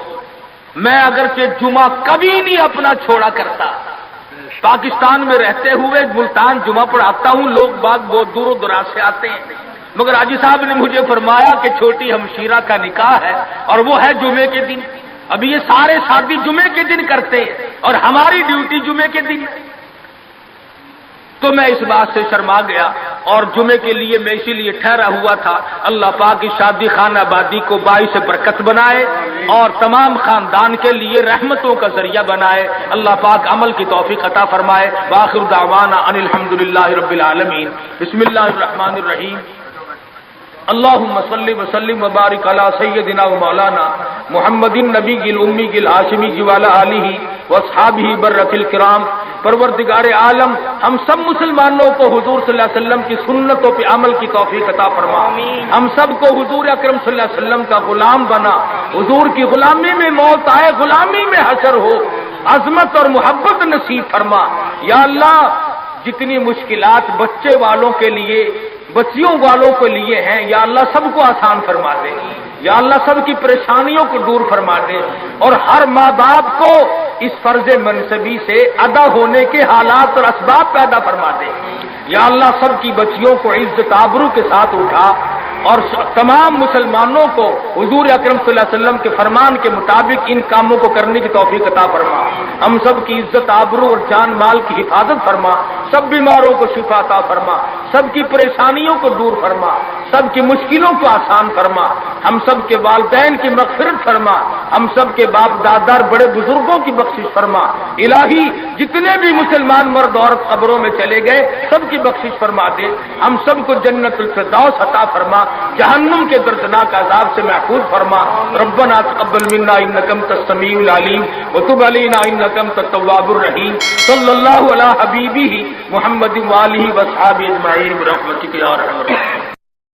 میں اگرچہ جمعہ کبھی نہیں اپنا چھوڑا کرتا، پاکستان میں رہتے ہوئے ملتان جمعہ پڑھاتا ہوں، لوگ باغ بہت دور و دراز سے آتے ہیں، مگر حاجی صاحب نے مجھے فرمایا کہ چھوٹی ہمشیرہ کا نکاح ہے اور وہ ہے جمعے کے دن. ابھی یہ سارے شادی جمعے کے دن کرتے ہیں اور ہماری ڈیوٹی جمعے کے دن. تو میں اس بات سے شرما گیا اور جمعے کے لیے میں اسی لیے ٹھہرا ہوا تھا. اللہ پاک کی شادی خانہ آبادی کو باعث برکت بنائے اور تمام خاندان کے لیے رحمتوں کا ذریعہ بنائے. اللہ پاک عمل کی توفیق عطا فرمائے. وآخر دعوانا ان الحمدللہ رب العالمین. بسم اللہ الرحمن الرحیم. اللہم صلی وسلم وبارک علی سیدنا و مولانا محمد النبی الأمی الہاشمی وعلی آلہ واصحابہ برۃ الکرام پروردگار عالم ہم سب مسلمانوں کو حضور صلی اللہ علیہ وسلم کی سنتوں پہ عمل کی توفیق عطا فرما، ہم سب کو حضور اکرم صلی اللہ علیہ وسلم کا غلام بنا، حضور کی غلامی میں موت آئے، غلامی میں حشر ہو، عظمت اور محبت نصیب فرما۔ یا اللہ جتنی مشکلات بچے والوں کے لیے، بچیوں والوں کے لیے ہیں، یا اللہ سب کو آسان فرما دے، یا اللہ سب کی پریشانیوں کو دور فرما دے، اور ہر ماں باپ کو اس فرض منصبی سے ادا ہونے کے حالات اور اسباب پیدا فرما دے۔ یا اللہ سب کی بچیوں کو عزت آبرو کے ساتھ اٹھا، اور تمام مسلمانوں کو حضور اکرم صلی اللہ علیہ وسلم کے فرمان کے مطابق ان کاموں کو کرنے کی توفیق عطا فرما، ہم سب کی عزت آبرو اور جان مال کی حفاظت فرما، سب بیماروں کو شفا عطا فرما، سب کی پریشانیوں کو دور فرما، سب کی مشکلوں کو آسان فرما، ہم سب کے والدین کی مغفرت فرما، ہم سب کے باپ دادار بڑے بزرگوں کی بخشش فرما۔ الہی جتنے بھی مسلمان مرد عورت قبروں میں چلے گئے سب کی بخشش فرما دے، ہم سب کو جنت الفردوس عطا فرما، جہنم کے دردناک عذاب سے محفوظ فرما۔ ربنا تقبل منا انک انت السمیع العلیم وتب علینا انک انت التواب الرحیم۔ صلی اللہ علی حبیبہ محمد وآلہ وصحبہ اجمعین برحمتک یا ارحم الراحمین۔